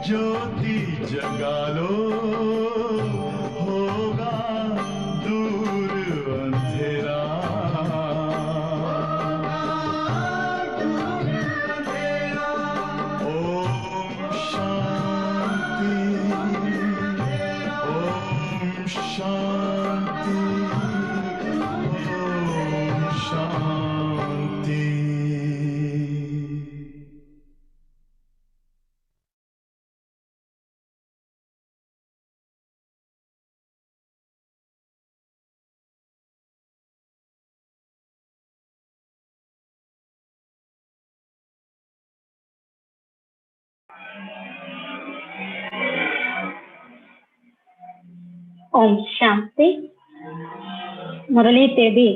ज्योति जगा लो, होगा दूर अंधेरा। ओम शांति, ओम शांति, ओम शांति। ఓం శాంతి. మురళీ తేదీ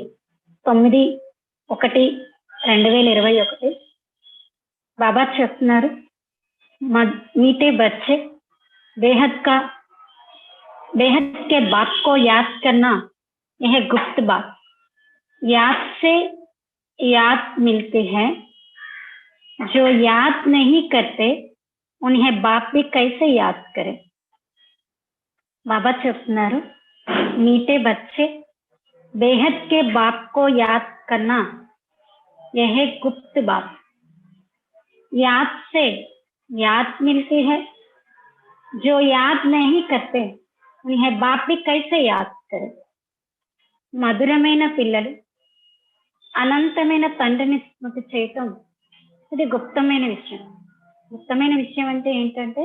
9/1/2021. బాబా చెప్తున్నారు, मीठे बच्चे बेहद के बात को याद करना यह गुप्त बात। याद से याद मिलती है, जो याद नहीं करते उन्हें बाप भी कैसे याद करे। बाबा చెప్తున్నారు, मीठे बच्चे बेहद के बाप को याद करना यह गुप्त बात। याद से याद मिलती है, जो याद नहीं करते उन्हें बाप भी कैसे याद करे। మధురమైన పిల్లలు అనంతమైన తండ్రిని స్మృతి చేయటం ఇది గుప్తమైన విషయం. గుప్తమైన విషయం అంటే ఏంటంటే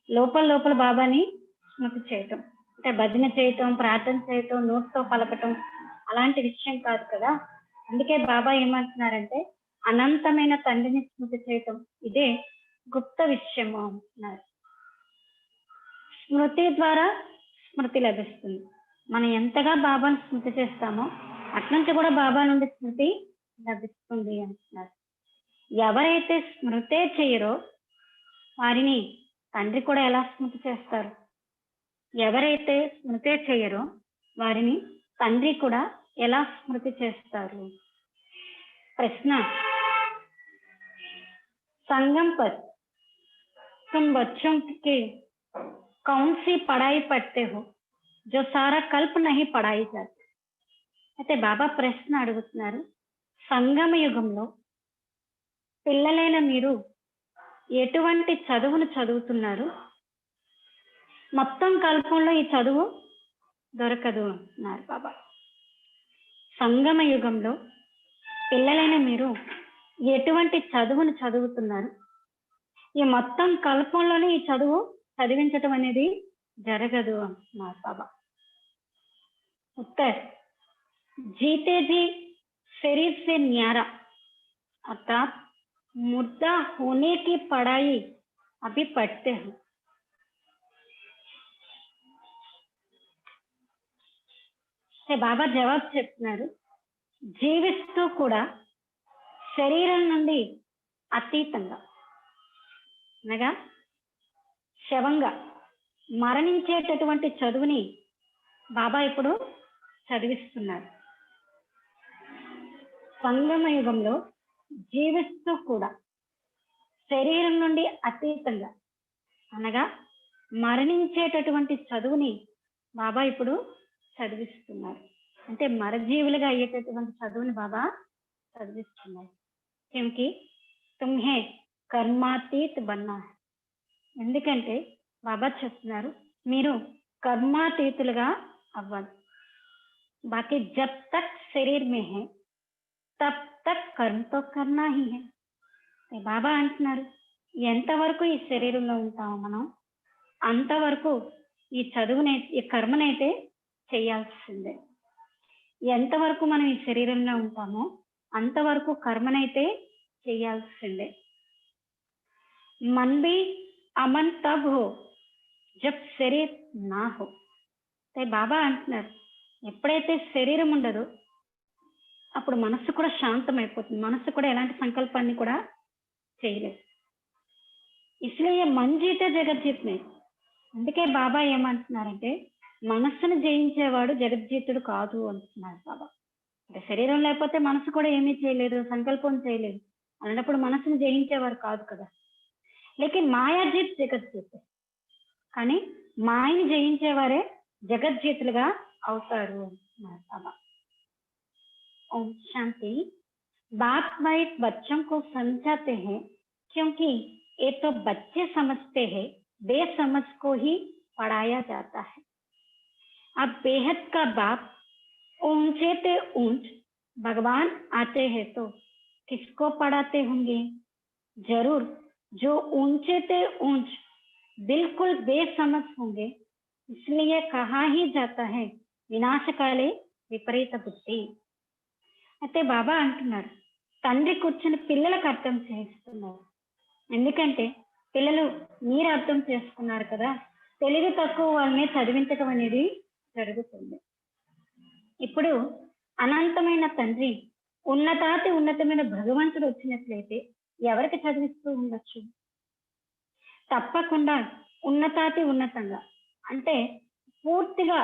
లోపల బాబాని స్మృతి చేయటం, అంటే భజన చేయటం, ప్రార్థన చేయటం, నోట్తో పలకటం అలాంటి విషయం కాదు కదా. అందుకే బాబా ఏమంటున్నారంటే అనంతమైన తండ్రిని స్మృతి చేయటం ఇదే గుప్త విషయము అంటున్నారు. స్మృతి ద్వారా స్మృతి లభిస్తుంది. మనం ఎంతగా బాబాను స్మృతి చేస్తామో అట్నుంచి కూడా బాబా నుండి స్మృతి లభిస్తుంది అంటున్నారు. ఎవరైతే స్మృతే చేయరో వారిని తండ్రి కూడా ఎలా స్మృతి చేస్తారు? ఎవరైతే స్మృతే చేయరో వారిని తండ్రి కూడా ఎలా స్మృతి చేస్తారు? ప్రశ్న, संगम पर तुम बच्चों के कौन सी पढ़ाई पढ़ते हो जो सारा कल्प नहीं पढ़ाई जाती? అయితే బాబా ప్రశ్న అడుగుతున్నారు, సంగమ యుగంలో పిల్లలైన మీరు ఎటువంటి చదువును చదువుతున్నారు? మొత్తం కల్పంలో ఈ చదువు దొరకదు అన్నారు బాబా. సంగమ యుగంలో పిల్లలైన మీరు ఎటువంటి చదువును చదువుతున్నారు? ఈ మొత్తం కల్పంలోనే ఈ చదువు చదివించటం అనేది జరగదు అంటున్నారు బాబా. उत्तर, जीते जी शरीर से न्यारा अर्थात मुर्दा होने की पढ़ाई अभी पढ़ते हैं। బాబా జవాబు చెప్తున్నారు, జీవిస్తూ కూడా శరీరం నుండి అతీతంగా అనగా శవంగా మరణించేటటువంటి చదువుని బాబా ఇప్పుడు చదివిస్తున్నారు. సంగమ యుగంలో జీవిస్తూ కూడా శరీరం నుండి అతీతంగా అనగా మరణించేటటువంటి చదువుని బాబా ఇప్పుడు చదివిస్తున్నారు. అంటే మరజీవులుగా అయ్యేటటువంటి చదువుని బాబా చదివిస్తున్నారు. క్యూంకి తుమ్హే కర్మాతీత్ బన్నా హై. ఎందుకంటే బాబా చెప్తున్నారు, మీరు కర్మాతీతులుగా అవ్వాలి. బాకీ జబ్ తక్ శరీర్ మే హై తబ్ తక్ కర్మ తో కర్నా హీ హై. బాబా అంటున్నారు, ఎంతవరకు ఈ శరీరంలో ఉంటామో మనం అంతవరకు ఈ చదువునే ఈ కర్మనైతే చేయాల్సిందే. ఎంతవరకు మనం ఈ శరీరంలో ఉంటామో అంతవరకు కర్మనైతే చేయాల్సిందే. మన్ భీ అమన్ తబ్ హో జబ్ శరీర్ నా హో. బాబా అంటున్నారు, ఎప్పుడైతే శరీరం ఉండదో అప్పుడు మనస్సు కూడా శాంతం అయిపోతుంది. మనస్సు కూడా ఎలాంటి సంకల్పాన్ని కూడా చేయలేదు. ఇస్లియే మన్ జీతే జగజ్జీత్ నే. అందుకే బాబా ఏమంటున్నారంటే మనస్సును జయించేవాడు జగజ్జీతుడు కాదు అంటున్నారు బాబా. అంటే శరీరం లేకపోతే మనసు కూడా ఏమీ చేయలేదు, సంకల్పం చేయలేదు. అలాంటప్పుడు మనసును జయించేవారు కాదు కదా. లేకిన్ మాయాజీత్ జగజ్జీత్, కానీ మాయని జయించేవారే జగజ్జీతులుగా అవుతారు అన్నారు బాబా. ओम शांति। बाप वाइट बच्चों को समझाते हैं क्योंकि ये तो बच्चे समझते हैं, बेसमझ को ही पढ़ाया जाता है। अब बेहद का बाप ऊंचे ते ऊंच भगवान आते हैं तो किसको पढ़ाते होंगे? जरूर जो ऊंचे ते ऊंच बिल्कुल बेसमझ होंगे। इसलिए कहा ही जाता है विनाशकाले विपरीत बुद्धि। అయితే బాబా అంటున్నారు, తండ్రి కూర్చొని పిల్లలకు అర్థం చేస్తున్నారు. ఎందుకంటే పిల్లలు మీరు అర్థం చేసుకున్నారు కదా, తెలివి తక్కువ వాళ్ళని చదివించడం అనేది జరుగుతుంది. ఇప్పుడు అనంతమైన తండ్రి ఉన్నతాతి ఉన్నతమైన భగవంతుడు వచ్చినట్లయితే ఎవరికి చదివిస్తూ ఉండొచ్చు? తప్పకుండా ఉన్నతాతి ఉన్నతంగా, అంటే పూర్తిగా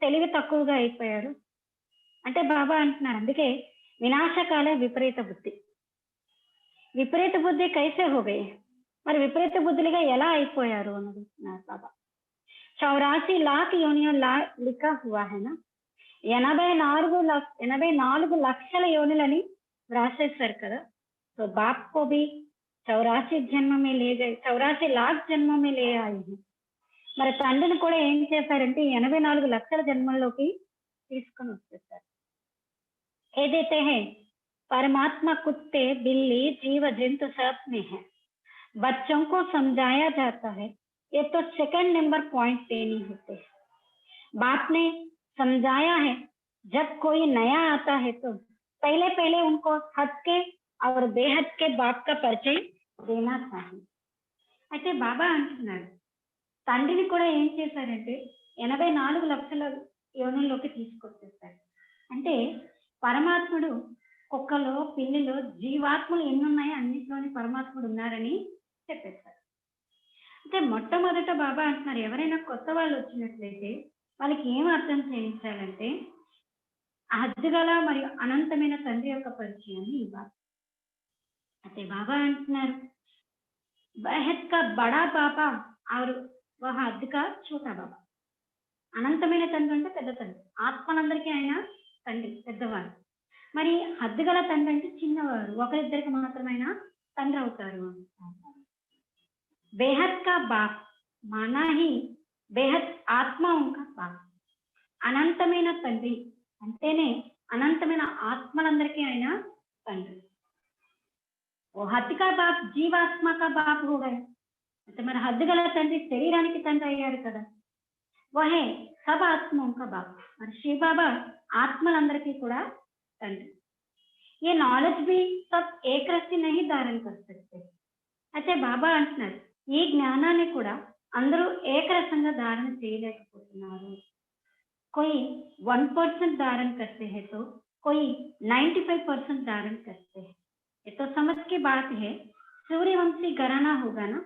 తెలివి తక్కువగా అయిపోయారు అంటే బాబా అంటున్నారు. అందుకే వినాశకాల విపరీత బుద్ధి. విపరీత బుద్ధి కైసే హో గయే, మరి విపరీత బుద్ధులుగా ఎలా అయిపోయారు అని అడుగుతున్నారు బాబా. 84 लाख యోనియో లిఖా హువా హై నా, 84 లక్షల యోనులని రాసేశారు కదా. तो बाप को भी 84 जन्म में ले गए, 84 लाख जन्म में ले आए हैं. మరి తండ్రిని కూడా ఏం చేశారంటే 84 లక్షల జన్మల్లోకి తీసుకొని వచ్చేసారు. ఏదైతే है परमात्मा कुत्ते बिल्ली जीव जंतु सब में है, बच्चों को समझाया जाता है, ये तो सेकंड नंबर पॉइंट पे नहीं होते. बाप ने समझाया है जब कोई नया आता है तो पहले पहले उनको हद के और बेहद के बाप का परिचय देना चाहिए. అయితే బాబా అంటున్నారు, తండ్రిని కూడా ఏం చేశారంటే 84 లక్షల యోనుల్లోకి తీసుకొచ్చేస్తారు. అంటే పరమాత్ముడు కుక్కలో పిల్లిలో జీవాత్మలు ఎన్ని ఉన్నాయో అన్నింటిలోని పరమాత్ముడు ఉన్నారని చెప్పేస్తారు. అంటే మొట్టమొదట బాబా అంటున్నారు, ఎవరైనా కొత్త వాళ్ళు వచ్చినట్లయితే వాళ్ళకి ఏం అర్థం చేయించాలంటే అద్దుగల మరియు అనంతమైన తండ్రి యొక్క పరిచయాన్ని ఇవ్వాలి. అయితే బాబా అంటున్నారు, బహత్ కా బడా బాబా ఆరు వహ అద్దుక చోటా బాబా. అనంతమైన తండ్రి అంటే పెద్ద తండ్రి, ఆత్మలందరికీ ఆయన తండ్రి పెద్దవాడు. మరి హద్దుగల తండ్రి అంటే చిన్నవారు, ఒకరిద్దరికి మాత్రమైనా తండ్రి అవుతారు. బేహద్ కా బాప్ మానా హి బేహద్ ఆత్మ ఉంకా బాప్. అనంతమైన తండ్రి అంటేనే అనంతమైన ఆత్మలందరికీ ఆయన తండ్రి. ఓ హద్దు కా బాప్ జీవాత్మ కా బాప్ హో గయే. అంటే మరి హద్దుగల తండ్రి శరీరానికి తండ్రి అయ్యారు కదా, వహే సబ్ ఆత్మ ఉంకా బాప్. మరి శ్రీ బాబా ఆత్మలందరికీ కూడా తండ్రి. ये नॉलेज भी सब एक रस्सी नहीं धारण कर सकते. అయితే బాబా అంటున్నారు, ఈ జ్ఞానాన్ని కూడా అందరూ ఏకరసంగా ధారణ చేయలేకపోతున్నారు. कोई 1% धारण करते हैं तो कोई 95% धारण करते हैं. ये तो समझ की बात है. सूर्यवंशी घराना होगा ना,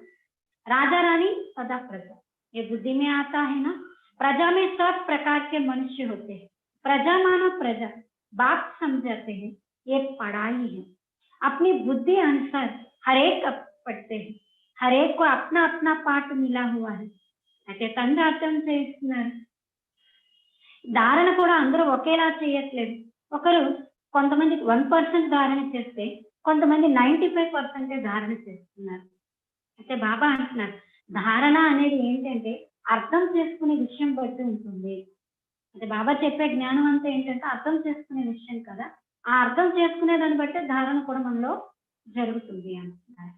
राजा रानी सदा प्रजा, ये बुद्धि में आता है ना. प्रजा में सब प्रकार के मनुष्य होते हैं. प्रजा मानो प्रजा, बाप समझाते हैं ये पढ़ाई है. अपनी बुद्धि अनुसार हरेक पढ़ते हैं, हरेक को अपना अपना पाठ मिला हुआ है. అయితే తండ్రి అర్థం చేస్తున్నారు, ధారణ కూడా అందరూ ఒకేలా చేయట్లేదు. ఒకరు కొంతమంది 1% ధారణ చేస్తే కొంతమంది 95% ధారణ చేస్తున్నారు. అయితే బాబా అంటున్నారు, ధారణ అనేది ఏంటంటే అర్థం చేసుకునే విషయం బట్టి ఉంటుంది. అంటే బాబా చెప్పే జ్ఞానం అంతా ఏంటంటే అర్థం చేసుకునే విషయం కదా, ఆ అర్థం చేసుకునే దాన్ని బట్టి ధారణ కూడా మనలో జరుగుతుంది అంటున్నారు.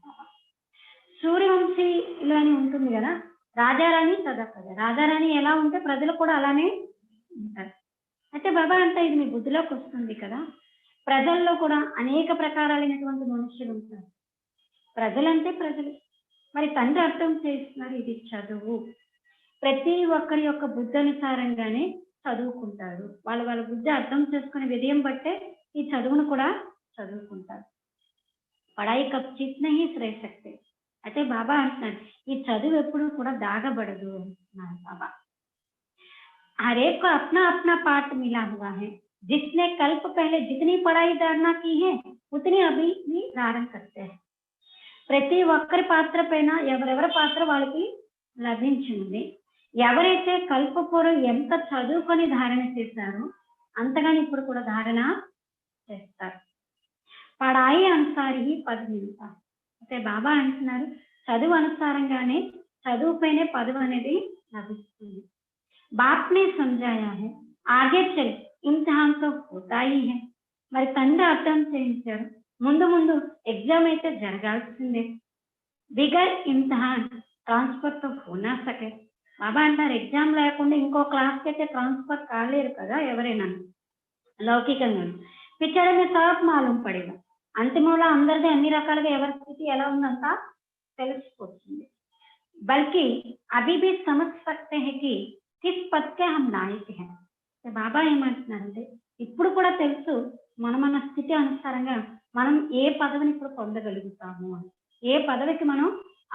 సూర్యవంశీలో అని ఉంటుంది కదా, రాజారాణి సదా ప్రజ. రాజారాణి ఎలా ఉంటే ప్రజలు కూడా అలానే ఉంటారు. అయితే బాబా అంటే ఇది మీ బుద్ధిలోకి వస్తుంది కదా, ప్రజల్లో కూడా అనేక ప్రకారాలైనటువంటి మనుషులు ఉంటారు. ప్రజలంటే ప్రజలు. మరి తండ్రి అర్థం చేస్తున్నారు, ఇది చదువు. ప్రతి ఒక్కరి యొక్క బుద్ధి అనుసారంగానే చదువుకుంటారు. వాళ్ళ వాళ్ళ బుద్ధి అర్థం చేసుకునే విధయం బట్టే ఈ చదువును కూడా చదువుకుంటారు. పడాయి కప్ చిత్ నహీ రह सकते. అయితే బాబా అంటున్నారు, ఈ చదువు ఎప్పుడు కూడా దాగబడదు అంటున్నారు బాబా. हर एक को अपना अपना पाठ मिला हुआ है. जिसने कल्प पहले जितनी पढ़ाई धारणा की है उतनी अभी भी धारण करते हैं. ప్రతి ఒక్కరి పాత్ర పైన ఎవరెవరి పాత్ర వాళ్ళకి లభించింది. ఎవరైతే కల్పపూర్వం ఎంత చదువుకొని ధారణ చేశారో అంతగాని ఇప్పుడు కూడా ధారణ చేస్తారు. పడాయి అనుసారి పదవి మిగులుతారు. అయితే బాబా అంటున్నారు చదువు అనుసారంగానే చదువు పైనే పదవి అనేది లభిస్తుంది. बाप ने समझाया है आगे चल इम्तिहान तो होता ही है. మరి తండ్రి అర్థం చేయించారు ముందు ముందు ఎగ్జామ్ అయితే జరగాల్సిందే. బిగర్ ఇమ్తిహాన్ ట్రాన్స్ఫర్ తో హోనా సకే. బాబా అంటారు ఎగ్జామ్ లేకుండా ఇంకో క్లాస్కి అయితే ట్రాన్స్ఫర్ కాలేరు కదా ఎవరైనా లౌకికంగా. పిక్చర్ में सब मालूम पड़ेगा. అంతిమంలో అందరిది అన్ని రకాలుగా ఎవరి స్థితి ఎలా ఉందంతా తెలిసిపోతుంది. बल्कि अभी भी समझ सकते हैं कि కిస్ పదకే హమ్ లాయక్ హై. బాబా ఏమంటున్నారంటే ఇప్పుడు కూడా తెలుసు మన స్థితి అనుసారంగా మనం ఏ పదవిని ఇప్పుడు పొందగలుగుతాము అని, ఏ పదవికి మనం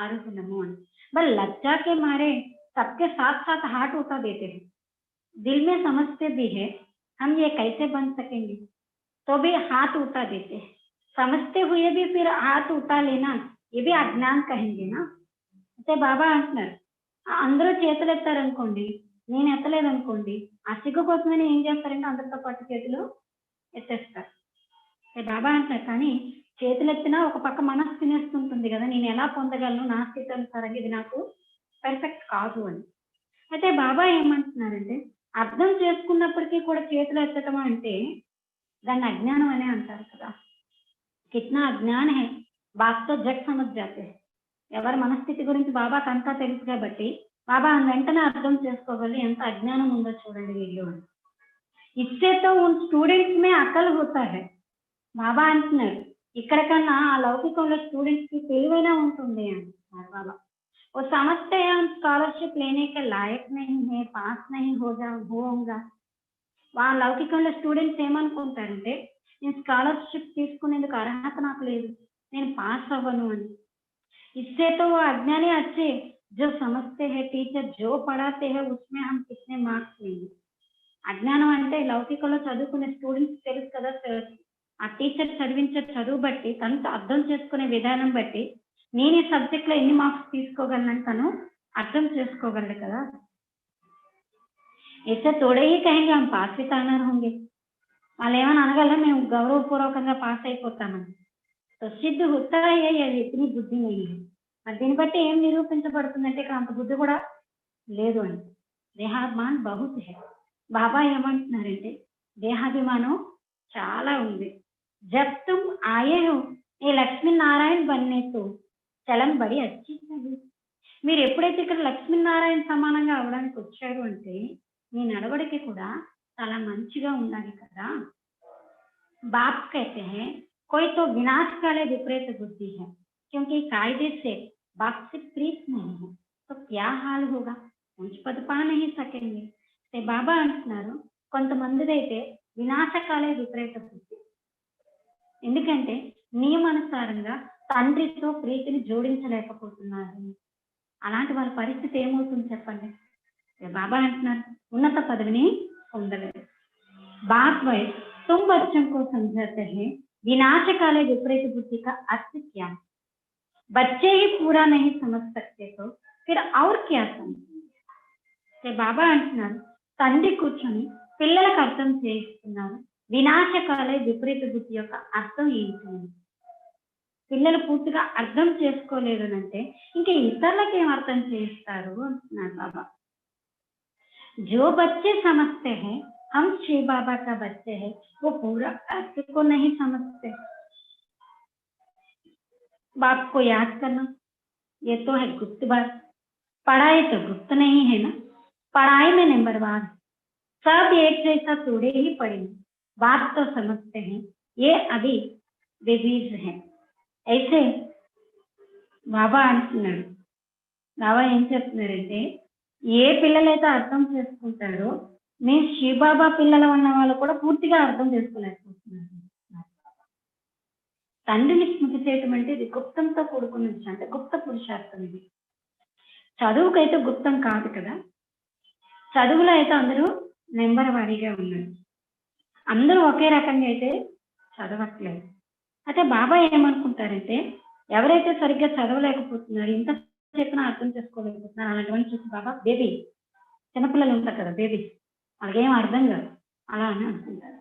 అర్హులము అని. బట్ లజ్జాకే మారే सबके साथ साथ हाथ उठा देते हैं. दिल में समझते भी है हम ये कैसे बन सकेंगे तो भी हाथ उठा देते हैं. समझते हुए भी फिर हाथ उठा लेना ये भी अज्ञान कहेंगे ना. అయితే బాబా అంటున్నారు అందరూ చేతులు ఎత్తారనుకోండి, నేను ఎత్తలేదనుకోండి, ఆ సిగ్గు కోసమని ఏం చేస్తారంటే అందరితో పాటు చేతులు ఎత్తేస్తారు. బాబా అంటారు కానీ చేతులు ఎత్తినా ఒక పక్క మనసు తినేస్తుంటుంది కదా, నేను ఎలా పొందగలను నా స్థితి అనుసారంగా ఇది నాకు పర్ఫెక్ట్ కాదు అని. అయితే బాబా ఏమంటున్నారంటే అర్థం చేసుకున్నప్పటికీ కూడా చేతులు ఎత్తడం అంటే దాన్ని అజ్ఞానం అనే అంటారు కదా. కిట్నా అజ్ఞాన హై బాత్తో జట్ సమజ్ జాతే. ఎవరి మనస్థితి గురించి బాబాకి అంతా తెలుసు కాబట్టి బాబా వెంటనే అర్థం చేసుకోగలి ఎంత అజ్ఞానం ఉందో చూడండి వీళ్ళు. ఇచ్చేతో స్టూడెంట్స్ మే అకల్ హోతా హై. బాబా అంటున్నారు ఇక్కడ కన్నా ఆ లౌకికంలో స్టూడెంట్స్ కి తెలివైనా ఉంటుంది అంటున్నారు బాబా. वो समझते हैं हम स्कॉलरशिप लेने के लायक नहीं है, पास नहीं होगा. వాళ్ళ లౌకికంలో స్టూడెంట్స్ ఏమనుకుంటారంటే నేను స్కాలర్షిప్ తీసుకునేందుకు అర్హత నాకు లేదు, నేను పాస్ అవ్వను అని. इससे तो वो अज्ञानी अच्छे जो समझते हैं टीचर जो पढ़ाते हैं उसमें हम कितने मार्क्स लेंगे. అజ్ఞానం అంటే లౌకికంలో చదువుకునే స్టూడెంట్స్ తెలుసు కదా, ఆ టీచర్ చదివించే చదువు బట్టి తను అర్థం చేసుకునే విధానం బట్టి నేను ఈ సబ్జెక్ట్ లో ఎన్ని మార్క్స్ తీసుకోగలను తను అర్థం చేసుకోగలడు కదా. అయితే తోడయ్యి కహేంగే హమ్ పాస్ भी करना होंगे. వాళ్ళు ఏమని అనగలరా మేము గౌరవపూర్వకంగా పాస్ అయిపోతామని. तो सिद्ध होता है या इतनी बुद्धि नहीं है. మరి దీన్ని బట్టి ఏం నిరూపించబడుతుందంటే ఇక్కడ అంత బుద్ధి కూడా లేదు అని. దేహాభిమాన్ బహుత్ హై. బాబా ఏమంటున్నారంటే దేహాభిమానం చాలా ఉంది. జబ్ తుమ్ ఆయే హో ఏ లక్ష్మీనారాయణ బన్నే తో చలన్ బడి అచ్చి. మీరు ఎప్పుడైతే ఇక్కడ లక్ష్మీనారాయణ సమానంగా అవడానికి వచ్చారు అంటే మీ నడవడికి కూడా చాలా మంచిగా ఉండాలి కదా. బాప్ कहते हैं कोई तो विनाश काले विपरीत बुद्धि है क्योंकि कायदे से बाप से प्रीत नहीं है तो क्या हाल होगा, ऊंच पद पा नहीं सकेंगे. బాబా అంటున్నారు కొంతమందిదైతే వినాశకాలే విపరీత బుద్ధి. ఎందుకంటే నియమానుసారంగా తండ్రితో ప్రీతిని జోడించలేకపోతున్నారు. అలాంటి వాళ్ళ పరిస్థితి ఏమవుతుంది చెప్పండి. బాబా అంటున్నారు ఉన్నత పదవిని పొందలేరు. బాప్ వైజ్ तुम बच्चों को समझाते हैं विनाशकाले विपरीत बुद्धि का अर्थ क्या. बच्चे ही पूरा नहीं समझ सकते तो फिर और क्या समझेंगे. బాబా అంటున్నారు తండ్రి కూర్చొని పిల్లలకు అర్థం చేయిస్తున్నారు వినాశకాలే విపరీత బుద్ధి యొక్క అర్థం ఏంటి. పిల్లలు పూర్తిగా అర్థం చేసుకోలేదు అంటే ఇంకా ఇతరులకు ఏం అర్థం చేయిస్తారు అంటున్నారు బాబా. जो बच्चे समझते हैं हम श्री बाबा का बच्चे हैं वो पूरा अर्थ को नहीं समझते. बाप को याद करना ये तो है गुप्त बात. पढ़ाई तो गुप्त नहीं है ना. पढ़ाई में नंबर 1 सब एक जैसा थोड़े ही पढ़ेंगे. बात तो समझते हैं ये अभी बेबीज है. ऐसे బాబా అంటున్నాడు. బాబా ఏం చెప్తున్నారంటే ఏ పిల్లలైతే అర్థం చేసుకుంటారో మీ శివబాబా పిల్లలు ఉన్న వాళ్ళు కూడా పూర్తిగా అర్థం చేసుకోలేకపోతున్నారు. తండ్రిని స్మృతి చేయటం అంటే ఇది గుప్తంతో కూడుకున్న విషయం, అంటే గుప్త పురుషార్థం. ఇది చదువుకైతే గుప్తం కాదు కదా. చదువులో అయితే అందరూ నెంబర్ వారీగా ఉన్నారు, అందరూ ఒకే రకంగా అయితే చదవట్లేదు. అయితే బాబా ఏమనుకుంటారంటే ఎవరైతే సరిగ్గా చదవలేకపోతున్నారు, ఇంత చెప్పినా అర్థం చేసుకోలేకపోతున్నారు అలాంటివన్నీ చూసి బాబా బేబీ, చిన్నపిల్లలు ఉంటారు కదా బేబీ, వాళ్ళకేం అర్థం కాదు అలా అని అనుకుంటారు.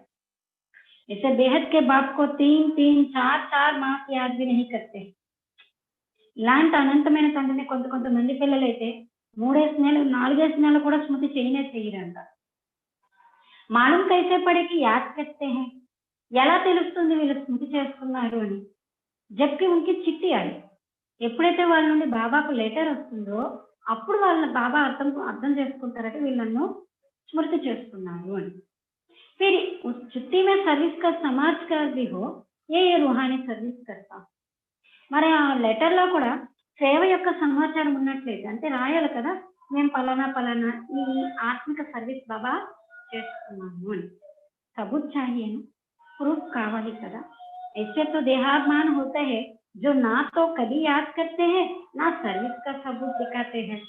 ऐसे बेहद के बाप को 3-3, 4-4 माह की याद भी नहीं करते. ఇలాంటి అనంతమైన తండ్రిని కొంతమంది పిల్లలైతే 3 నెలలు 4 నెలలు కూడా స్మృతి చేయరంట. మాలూం కైసే పడేకి యాద్ కర్తే హై, ఎలా తెలుస్తుంది వీళ్ళు స్మృతి చేస్తున్నారు అని. జబ్కి ఉనికి చిట్టి ఆయి, ఎప్పుడైతే వాళ్ళ నుండి బాబాకు లెటర్ వస్తుందో అప్పుడు వాళ్ళ బాబా అర్థం చేసుకుంటారంటే వీళ్ళను స్మృతి చేస్తున్నారు అని. फिर उस छुट्टी में सर्विस का समाज का भी हो, ये रूहानी सर्विस करता. మరి ఆ లెటర్లో కూడా సేవ యొక్క సమాచారం ఉన్నట్లయితే అంటే రాయాలి కదా, మేము పలానా ఈ ఆత్మిక సర్వీస్ బాబా చేస్తున్నాము అని. सबूत चाहिए ना, प्रूफ కావాలి కదా. ऐसे तो देहाभिमान होता है जो ना तो कभी याद करते हैं ना सर्विस का सबूत दिखाते हैं.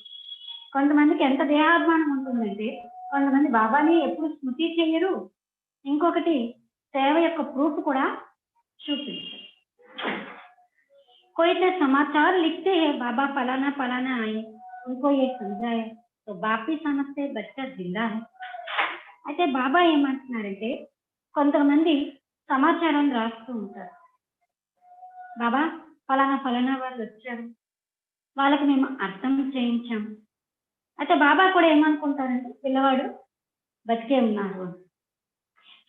కొంతమందికి ఎంత దేహాభిమానం ఉంటుందంటే కొంతమంది బాబాని ఎప్పుడు స్మృతి చేయరు, ఇంకొకటి సేవ యొక్క ప్రూఫ్ కూడా చూపించరు. कोई तो समाचार लिखते हैं बाबा फलाना आए, उनको ये समझाया तो बाप भी समझते बच्चा जिंदा है. అయితే బాబా ఏమంటున్నారంటే కొంతమంది సమాచారం రాస్తూ ఉంటారు, బాబా ఫలానా వాళ్ళు వచ్చారు, వాళ్ళకి మేము అర్థం చేయించాం. అయితే బాబా కూడా ఏమనుకుంటారంటే పిల్లవాడు బతికే ఉన్నారు.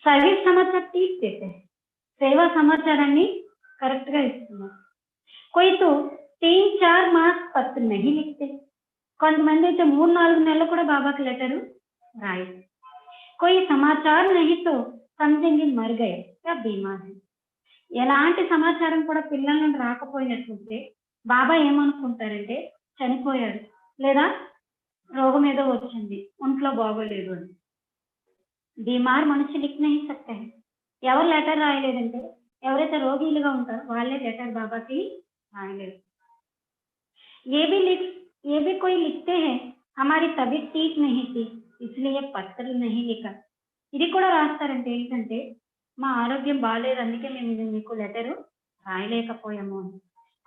సర్వీస్ సమాచారం తీస్తే సేవా సమాచారాన్ని కరెక్ట్ గా ఇస్తున్నారు. कोई तो 3-4 मास पत्र नहीं लिखते, కొంతమంది అయితే 3-4 నెలలు కూడా బాబాకి లెటరు రాయరు. कोई समाचार नहीं तो समझेंगे मर गए या बीमार है. ఎలాంటి సమాచారం కూడా పిల్లల నుండి రాకపోయినట్లయితే బాబా ఏమనుకుంటారంటే చనిపోయాడు లేదా రోగం ఏదో వచ్చింది, ఒంట్లో బాగోలేదు అని. బీమార్ మనిషి లిఖ్ నహీ సక్తే హై, ఎవరు లెటర్ రాయలేదంటే ఎవరైతే రోగిలుగా ఉంటారో వాళ్ళే లెటర్ బాబాకి రాయలేదు. ये भी कोई लिखते हैं हमारी तबीयत ठीक नहीं थी इसलिए पत्र नहीं लिखा. ఇది కూడా రాస్తారంటే ఏంటంటే మా ఆరోగ్యం బాగాలేదు అందుకే మేము మీకు లెటరు రాయలేకపోయాము అని.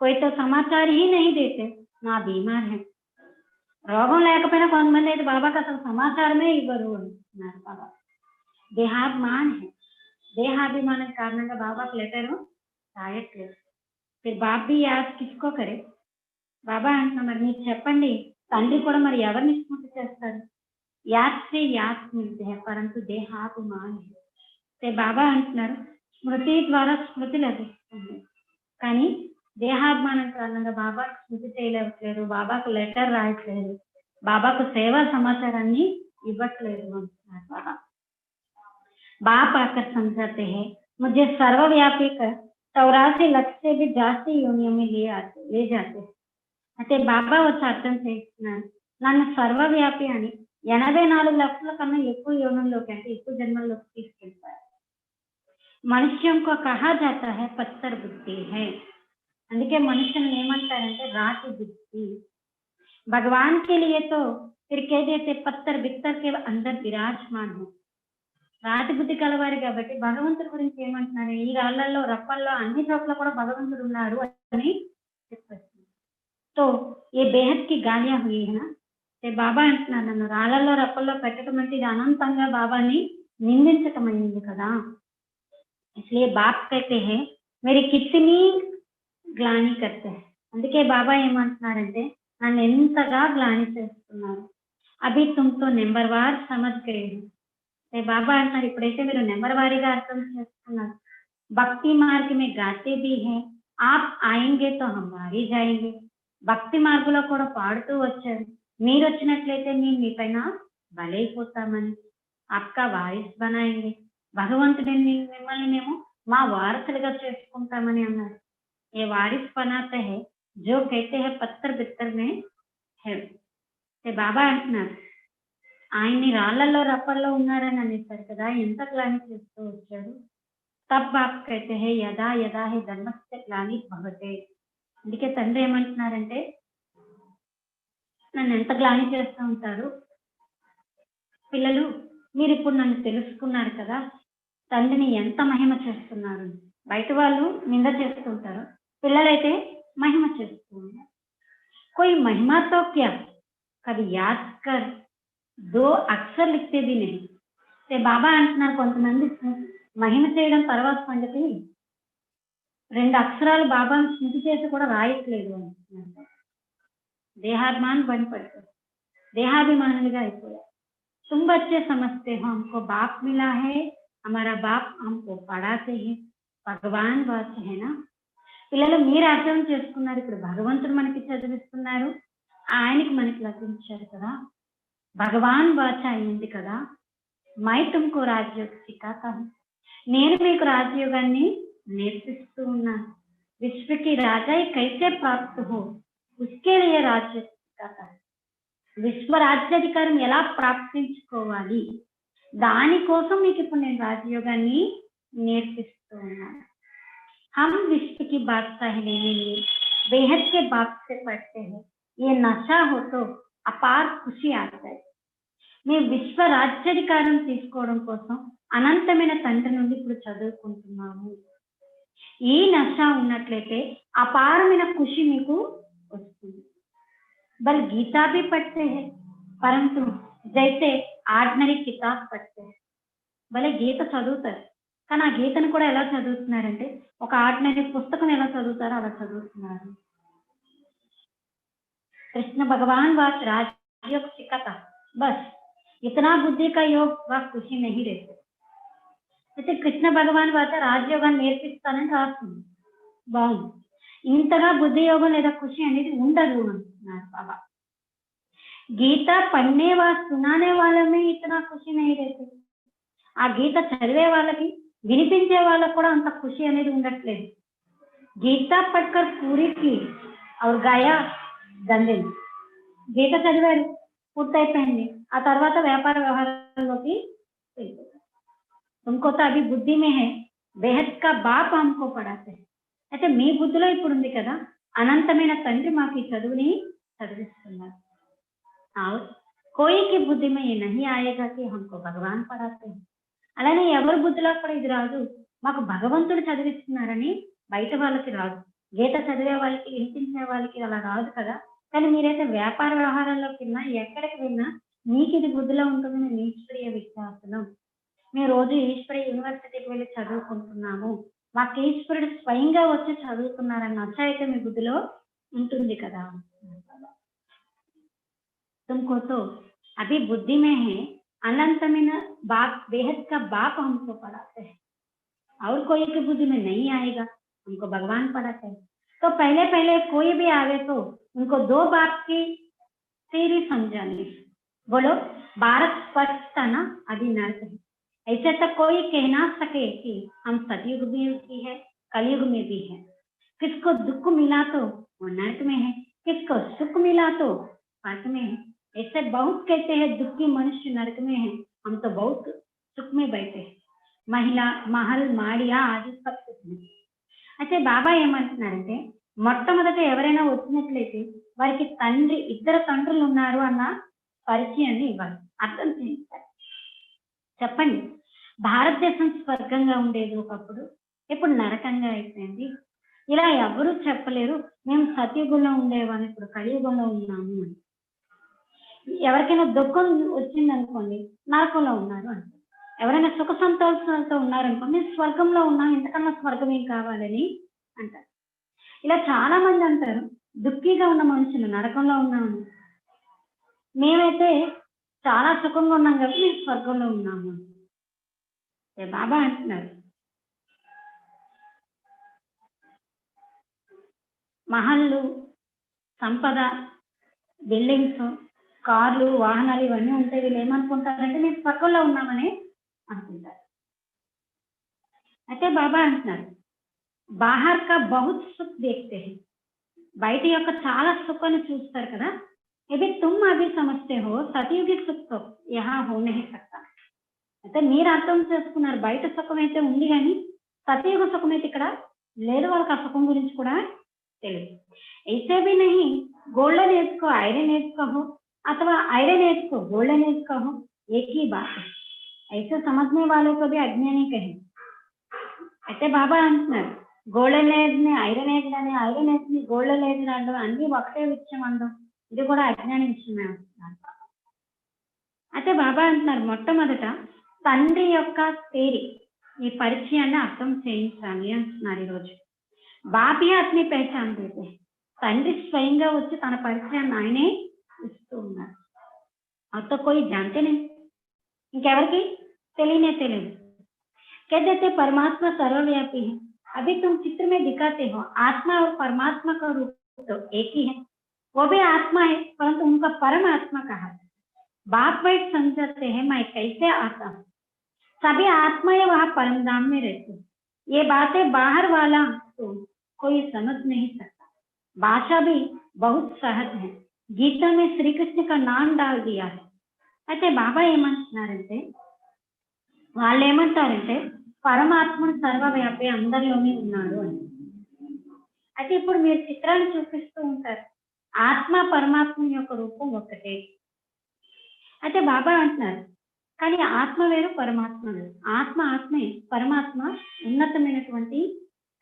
कोई तो समाचार ही नहीं देते నా బీమార్ है, రోగం లేకపోయినా కొంతమంది అయితే బాబాకి అసలు సమాచారమే ఇవ్వరు అంటున్నారు బాబా. దేహాభిమాన్ హై, దేహాభిమానం కారణంగా బాబాకి లెటరు రాయట్లేదు. फिर बाप भी याद किसको करे, బాబా అంటున్నా మరి మీరు చెప్పండి తండ్రి కూడా మరి ఎవరిని స్మృతి చేస్తారు. యాద్ సే యాద్ మిల్తే హై పరంతు దేహాభిమాన్ హై. బాబా అంటున్నారు స్మృతి ద్వారా స్మృతి లభిస్తుంది కానీ దేహాభిమానం కారణంగా బాబాకు స్మృతి చేయలేకపోయారు, బాబాకు లెటర్ రాయట్లేదు, బాబాకు సేవా సమాచారాన్ని ఇవ్వట్లేదు అంటున్నారు బాబా. बाप आकर समझाते हैं मुझे सर्वव्यापी कर 84 లక్ష से भी जास्ती యూనియన్ में ले जाते. అయితే బాబా వచ్చి అర్థం చేస్తున్నారు నన్ను సర్వవ్యాపి అని 84 లక్షల కన్నా ఎక్కువ యోనంలోకి అంటే ఎక్కువ జన్మల్లోకి తీసుకెళ్తారు. మనుష్యం కో కహా జాతా హై పత్తర్ బుద్ధి హై, అందుకే మనుషులను ఏమంటారంటే రాతి బుద్ధి. भगवान के लिए तो फिर कह देते पत्थर बित्तर के अंदर विराजमान है. రాతి బుద్ధి కలవారు కాబట్టి భగవంతుడి గురించి ఏమంటున్నారు, ఈ రాళ్లలో రప్పల్లో అన్ని చోట్ల కూడా భగవంతుడు ఉన్నాడు అని చెప్పేస్తున్నారు. తో ఏ బేహద్ కి గాలియా హుయి హై నా, బాబా అంటున్నారు నన్ను రాళ్లలో రప్పల్లో పెట్టడం అంటే ఇది అనంతంగా బాబాని నిందించటం అయింది కదా. इसलिए बाप कहते हैं मेरी कितनी గ్లాని करते हैं. అందుకే బాబా ఏమంటున్నారంటే నన్ను ఎంతగా గ్లాని చేస్తున్నారు. అభి తుమ్తో నెంబర్ వార్ సమజ్ గయే హో. బాబా అంటున్నారు ఇప్పుడైతే మీరు నెంబర్ వారీగా అర్థం చేసుకున్నారు. భక్తి మార్గ మే గాతే భీ హై, ఆప్ ఆయేంగే తో హమ్ వారీ జాయేంగే. భక్తి మార్గంలో కూడా పాడుతూ వచ్చారు, మీరు వచ్చినట్లయితే మేము మీ పైన బలైపోతామని. ఆప్కా వారిస్ బనాయేంగే, భగవంతుడిని మిమ్మల్ని మేము మా వారసులుగా చేసుకుంటామని అన్నారు. ఏ వారిస్ బనాతే హై జో కహతే హై పత్తర్ బిత్తర్ మే హై. బాబా అంటున్నారు ఆయన్ని రాళ్లలో రప్పల్లో ఉన్నారని అనేసారు కదా, ఎంత గ్లాని చేస్తూ వచ్చారు. తబ్ బాప్ కైతే హై యదా యదా హై ధర్మస్య గ్లాని భవతే. అందుకే తండ్రి ఏమంటున్నారంటే నన్ను ఎంత గ్లాని చేస్తూ ఉంటారు. పిల్లలు మీరు ఇప్పుడు నన్ను తెలుసుకున్నారు కదా, తండ్రిని ఎంత మహిమ చేస్తున్నారు. బయట వాళ్ళు నింద చేస్తుంటారు, పిల్లలైతే महिमा చేస్తూ ఉన్నారు. कोई महिमा तो क्या, कभी याद कर 2 अक्षर लिखते भी नहीं. బాబా అంటున్నారు కొంతమంది మహిమ చేయడం తర్వాత సంగతి, 2 అక్షరాలు బాబాను స్మృతి చేసి కూడా రాయట్లేదు అంటున్నారు. దేహాభిమానం బండిపడుతుంది, దేహాభిమానులుగా అయిపోయారు. तुम बच्चे समझते हो हमको बाप मिला है, हमारा बाप हमको पढ़ाते हैं, భగవాన్ వాచ హేనా. పిల్లలు మీరు అర్థం చేసుకున్నారు, ఇప్పుడు భగవంతుడు మనకి చదివిస్తున్నారు, ఆయనకి మనకి లభించారు కదా, భగవాన్ వాచ అయింది కదా. మై తుమ్కో రాజయోగ సిఖాతా హూ, నేను మీకు రాజయోగాన్ని నేర్పిస్తూ ఉన్నాను. విశ్వకి రాజా కైసే ప్రాప్త హో ఉస్కే లియే రాజయోగ సిఖాతా హూ, విశ్వ రాజ్యాధికారం ఎలా ప్రాప్తించుకోవాలి దానికోసం మీకు ఇప్పుడు నేను రాజయోగాన్ని నేర్పిస్తూ ఉన్నాను. हम विश्व की बादशाही लेने लिए बेहद के बाप से पढ़ते हैं, ये नशा हो तो अपार खुशी आता है. మేము విశ్వ రాజ్యాధికారం తీసుకోవడం కోసం అనంతమైన తండ్రి నుండి ఇప్పుడు చదువుకుంటున్నాము. ఈ నశ ఉన్నట్లయితే అపారమైన ఖుషి మీకు వస్తుంది. బల్ గీతా भी पढ़ते हैं परंतु जैसे ఆర్డినరీ కితాబ్ పढ़ते हैं. భలే గీత చదువుతారు, కానీ ఆ గీతను కూడా ఎలా చదువుతున్నారంటే ఒక ఆర్డినరీ పుస్తకం ఎలా చదువుతారో అలా చదువుతున్నారు. कृष्ण भगवान वाच राजयोग सिखाता, बस इतना बुद्धि का योग वह खुशी नहीं रहते. అయితే కృష్ణ భగవాన్ వాచ రాజయోగాన్ని నేర్పిస్తానని రాస్తుంది, బాగుంది. ఇంతగా బుద్ధి యోగం లేదా ఖుషి అనేది ఉండదు అంటున్నారు బాబా. గీత పढ़ने व सुनाने वाले में इतना खुशी नहीं रहती. ఆ గీత చదివే వాళ్ళకి వినిపించే వాళ్ళకు కూడా అంత ఖుషి అనేది ఉండట్లేదు. గీత పట్కర్ పూరి కి और గాయా దండే. గీత చదివారు, పూర్తయిపోయింది, ఆ తర్వాత వ్యాపార వ్యవహారాల్లోకి వెళ్ళిపోతారు. तुमको तो अभी बुद्धि में है, बेहद का बाप हमको पढ़ाते हैं. అయితే మీ బుద్ధిలో ఇప్పుడు ఉంది కదా, అనంతమైన తండ్రి మాకు ఈ చదువుని చదివిస్తున్నారు. और कोई की बुद्धि में ये नहीं आएगा कि हमको भगवान पढ़ाते हैं. అలానే ఎవరి బుద్ధిలో కూడా ఇది రాదు, మాకు భగవంతుడు చదివిస్తున్నారని బయట వాళ్ళకి రాదు. గీత చదివే వాళ్ళకి వినిపించే వాళ్ళకి అలా రాదు కదా. కానీ మీరైతే వ్యాపార వ్యవహారాల్లోకి విన్నా, ఎక్కడికి విన్నా మీకు ఇది బుద్ధిలో ఉంటుంది. మేము ఈశ్వరీయ విద్యార్థులం, మేము రోజు ఈశ్వరీయ యూనివర్సిటీకి వెళ్ళి చదువుకుంటున్నాము, మాకు ఈశ్వరుడు స్వయంగా వచ్చి చదువుతున్నారన్న నచ్చ అయితే మీ బుద్ధిలో ఉంటుంది కదా. तुमको तो अभी बुद्धि में है, अनंतమైన बाप बेहद का बाप हमको पढ़ाते हैं. और कोई की बुद्धि में नहीं आएगा, हमको भगवान पढ़ाते हैं. तो पहले पहले कोई भी आवे तो उनको 2 बाप की थ्योरी समझानी. बोलो, भारत स्पष्ट था ना, अभी नर्क है. ऐसे तो कोई कह ना सके कि हम सतयुग में भी है, कलयुग में भी है. किसको दुख मिला तो वो नर्क में है, किसको सुख मिला तो स्वर्ग में है. ऐसे बहुत कहते हैं दुखी मनुष्य नरक में है, हम तो बहुत सुख में बैठे हैं. महिला महल మాడియా ఆది सब कुछ में. అయితే బాబా ఏమంటున్నారంటే, మొట్టమొదట ఎవరైనా వచ్చినట్లయితే వారికి ఇద్దరు తండ్రులు ఉన్నారు అన్న పరిచయాన్ని ఇవ్వాలి, అర్థం చేయించాలి. చెప్పండి, భారతదేశం స్వర్గంగా ఉండేది ఒకప్పుడు, ఇప్పుడు నరకంగా అయిపోయింది. ఇలా ఎవరు చెప్పలేరు మేము సత్యుగంలో ఉండేవాళ్ళం, ఇప్పుడు కలియుగంలో ఉన్నాము అని. ఎవరికైనా దుఃఖం వచ్చిందనుకోండి నరకంలో ఉన్నారు అంటారు. ఎవరైనా సుఖ సంతోషాలతో ఉన్నారనుకోండి స్వర్గంలో ఉన్నాం, ఇంతకన్నా స్వర్గం ఏం కావాలని అంటారు. ఇలా చాలా మంది అంటారు, దుఃఖీగా ఉన్న మనుషులు నరకంలో ఉన్నాము, మేమైతే చాలా సుఖంగా ఉన్నాం కాబట్టి మేము స్వర్గంలో ఉన్నాము. బాబా అంటున్నారు, మహల్లు, సంపద, బిల్డింగ్స్, కార్లు, వాహనాలు ఇవన్నీ ఉంటాయి. వీళ్ళు ఏమనుకుంటారంటే మేము స్వర్గంలో ఉన్నామని అనుకుంటారు. అయితే బాబా అంటున్నారు, బాహర్ కా బహుత్ సుఖ్ దేఖ్తే హై, బయట యొక్క చాలా సుఖాన్ని చూస్తారు కదా. ఇది తుమ్ అభి సమజ్తే హో సతయుగి సుఖ్ తో యహా హో నహీ సక్తా. అయితే మీరు అర్థం చేసుకున్నారు, బయట సుఖం అయితే ఉంది కానీ సతయుగ సుఖం అయితే ఇక్కడ లేదు. వాళ్ళకి ఆ సుఖం గురించి కూడా తెలియదు. ऐसे भी नहीं गोल्डन एज को आयरन एज कहो अथवा आयरन एज को गोल्डन एज कहो, एक ही बात है. ऐसे समझने वालों को भी अज्ञानी कहे. అయితే బాబా అంటున్నారు, గోల్డెన్ ఏజ్ ని ఐరన్ ఏజ్ అని, ఐరన్ ఏజ్ ని గోల్డెన్ ఏజ్ అని అనడం అన్ని ఒకటే విషయం అనడం ఇది కూడా అజ్ఞాన విషయమే అంటున్నారు. అయితే బాబా అంటున్నారు మొట్టమొదట తండ్రి యొక్క థియరీ ఈ పరిచయాన్ని అర్థం చేయించాలి అంటున్నారు ఈరోజు. బాబీ అతని పహచాన్ దేతే, తండ్రి స్వయంగా వచ్చి తన పరిచయాన్ని ఆయనే ఇస్తూ ఉన్నారు. అతో కోయి జాంతే नहीं, ఇంకెవరికి తెలియనే తెలియదు. कह देते परमात्मा सर्वव्यापी है, अभी तुम चित्र में दिखाते हो आत्मा और परमात्मा का रूप तो एक ही है, वो भी आत्मा है परंतु उनका परमात्मा कहा है. बाप बैठ समझाते हैं मैं कैसे आता हूँ, सभी आत्माएं वहां परम धाम में रहती, ये बातें बाहर वाला तो कोई समझ नहीं सकता. भाषा भी बहुत सहज है, गीता में श्री कृष्ण का नाम डाल दिया है. అయితే బాబా ఏమంటున్నారంటే వాళ్ళు ఏమంటారంటే పరమాత్ముడు సర్వవ్యాపి అందరిలోనే ఉన్నాడు అని. అయితే ఇప్పుడు మీరు చిత్రాలు చూపిస్తూ ఉంటారు, ఆత్మ పరమాత్మ యొక్క రూపం ఒకటే. అయితే బాబా అంటున్నారు కానీ ఆత్మ వేరు పరమాత్మ వేరు. ఆత్మ ఆత్మే, పరమాత్మ ఉన్నతమైనటువంటి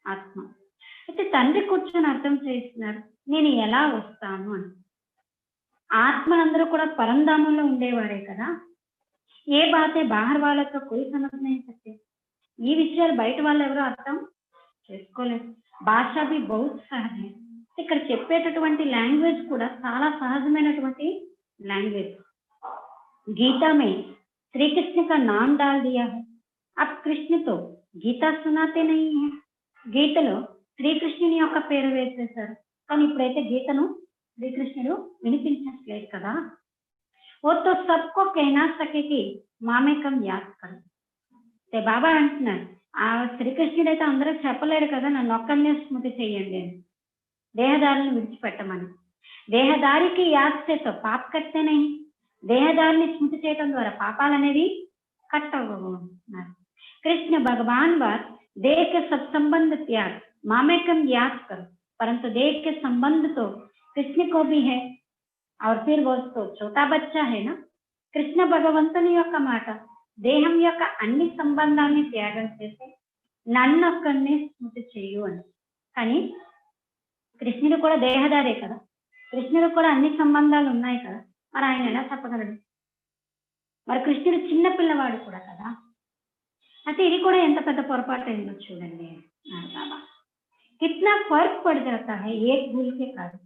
ఆత్మ. అయితే తండ్రి కూర్చొని అర్థం చేస్తున్నారు నేను ఎలా వస్తాను అని. ఆత్మలందరూ కూడా పరంధామంలో ఉండేవారే కదా, ఏ బాతే బాహర్ వాళ్ళతో కోయి సమజ్ नहीं सकते, ఈ విషయాలు బయట వాళ్ళు ఎవరో అర్థం చేసుకోలేదు. భాష బి బహుత్ సహజ్ है, ఇక్కడ చెప్పేటటువంటి లాంగ్వేజ్ కూడా చాలా సహజమైనటువంటి లాంగ్వేజ్. गीता में श्री कृष्ण का नाम डाल दिया है, अब कृष्ण तो गीता सुनाते नहीं है, గీతలో శ్రీకృష్ణుని యొక్క పేరు వేసేశారు కానీ ఇప్పుడైతే గీతను శ్రీకృష్ణుడు వినిపించట్లేదు కదా. वो तो सबको कहना सके कि మామేకం యాద్ కరు. అంటే బాబా అంటున్నారు ఆ శ్రీకృష్ణుడు అయితే అందరూ చెప్పలేడు కదా నన్ను ఒక్కనే స్మృతి చేయండి అని, దేహదారులను విడిచిపెట్టమని. దేహదారికి యాద్ చేతో పాప కట్టే नहीं, దేహదారిని స్మృతి చేయటం ద్వారా పాపాలు అనేవి కట్ అవ్వవు అంటున్నారు. कृष्ण भगवान बात देह के सब संबंध त्याग मामेकम याद करो, परंतु देह के संबंध तो कृष्ण को भी है और फिर वो तो छोटा बच्चा है ना. కృష్ణ భగవంతుని యొక్క మాట దేహం యొక్క అన్ని సంబంధాన్ని త్యాగం చేసి నన్నొక్కడిని స్మృతి చేయు అని. కానీ కృష్ణుడు కూడా దేహదారే కదా, కృష్ణుడు కూడా అన్ని సంబంధాలు ఉన్నాయి కదా, మరి ఆయన ఎలా చెప్పగలడు? మరి కృష్ణుడు చిన్న పిల్లవాడు కూడా కదా. అయితే ఇది కూడా ఎంత పెద్ద పొరపాటు అయిందో చూడండి బాబా. కిట్నా ఫర్క్ పడి जाता है एक भूल के కాదు.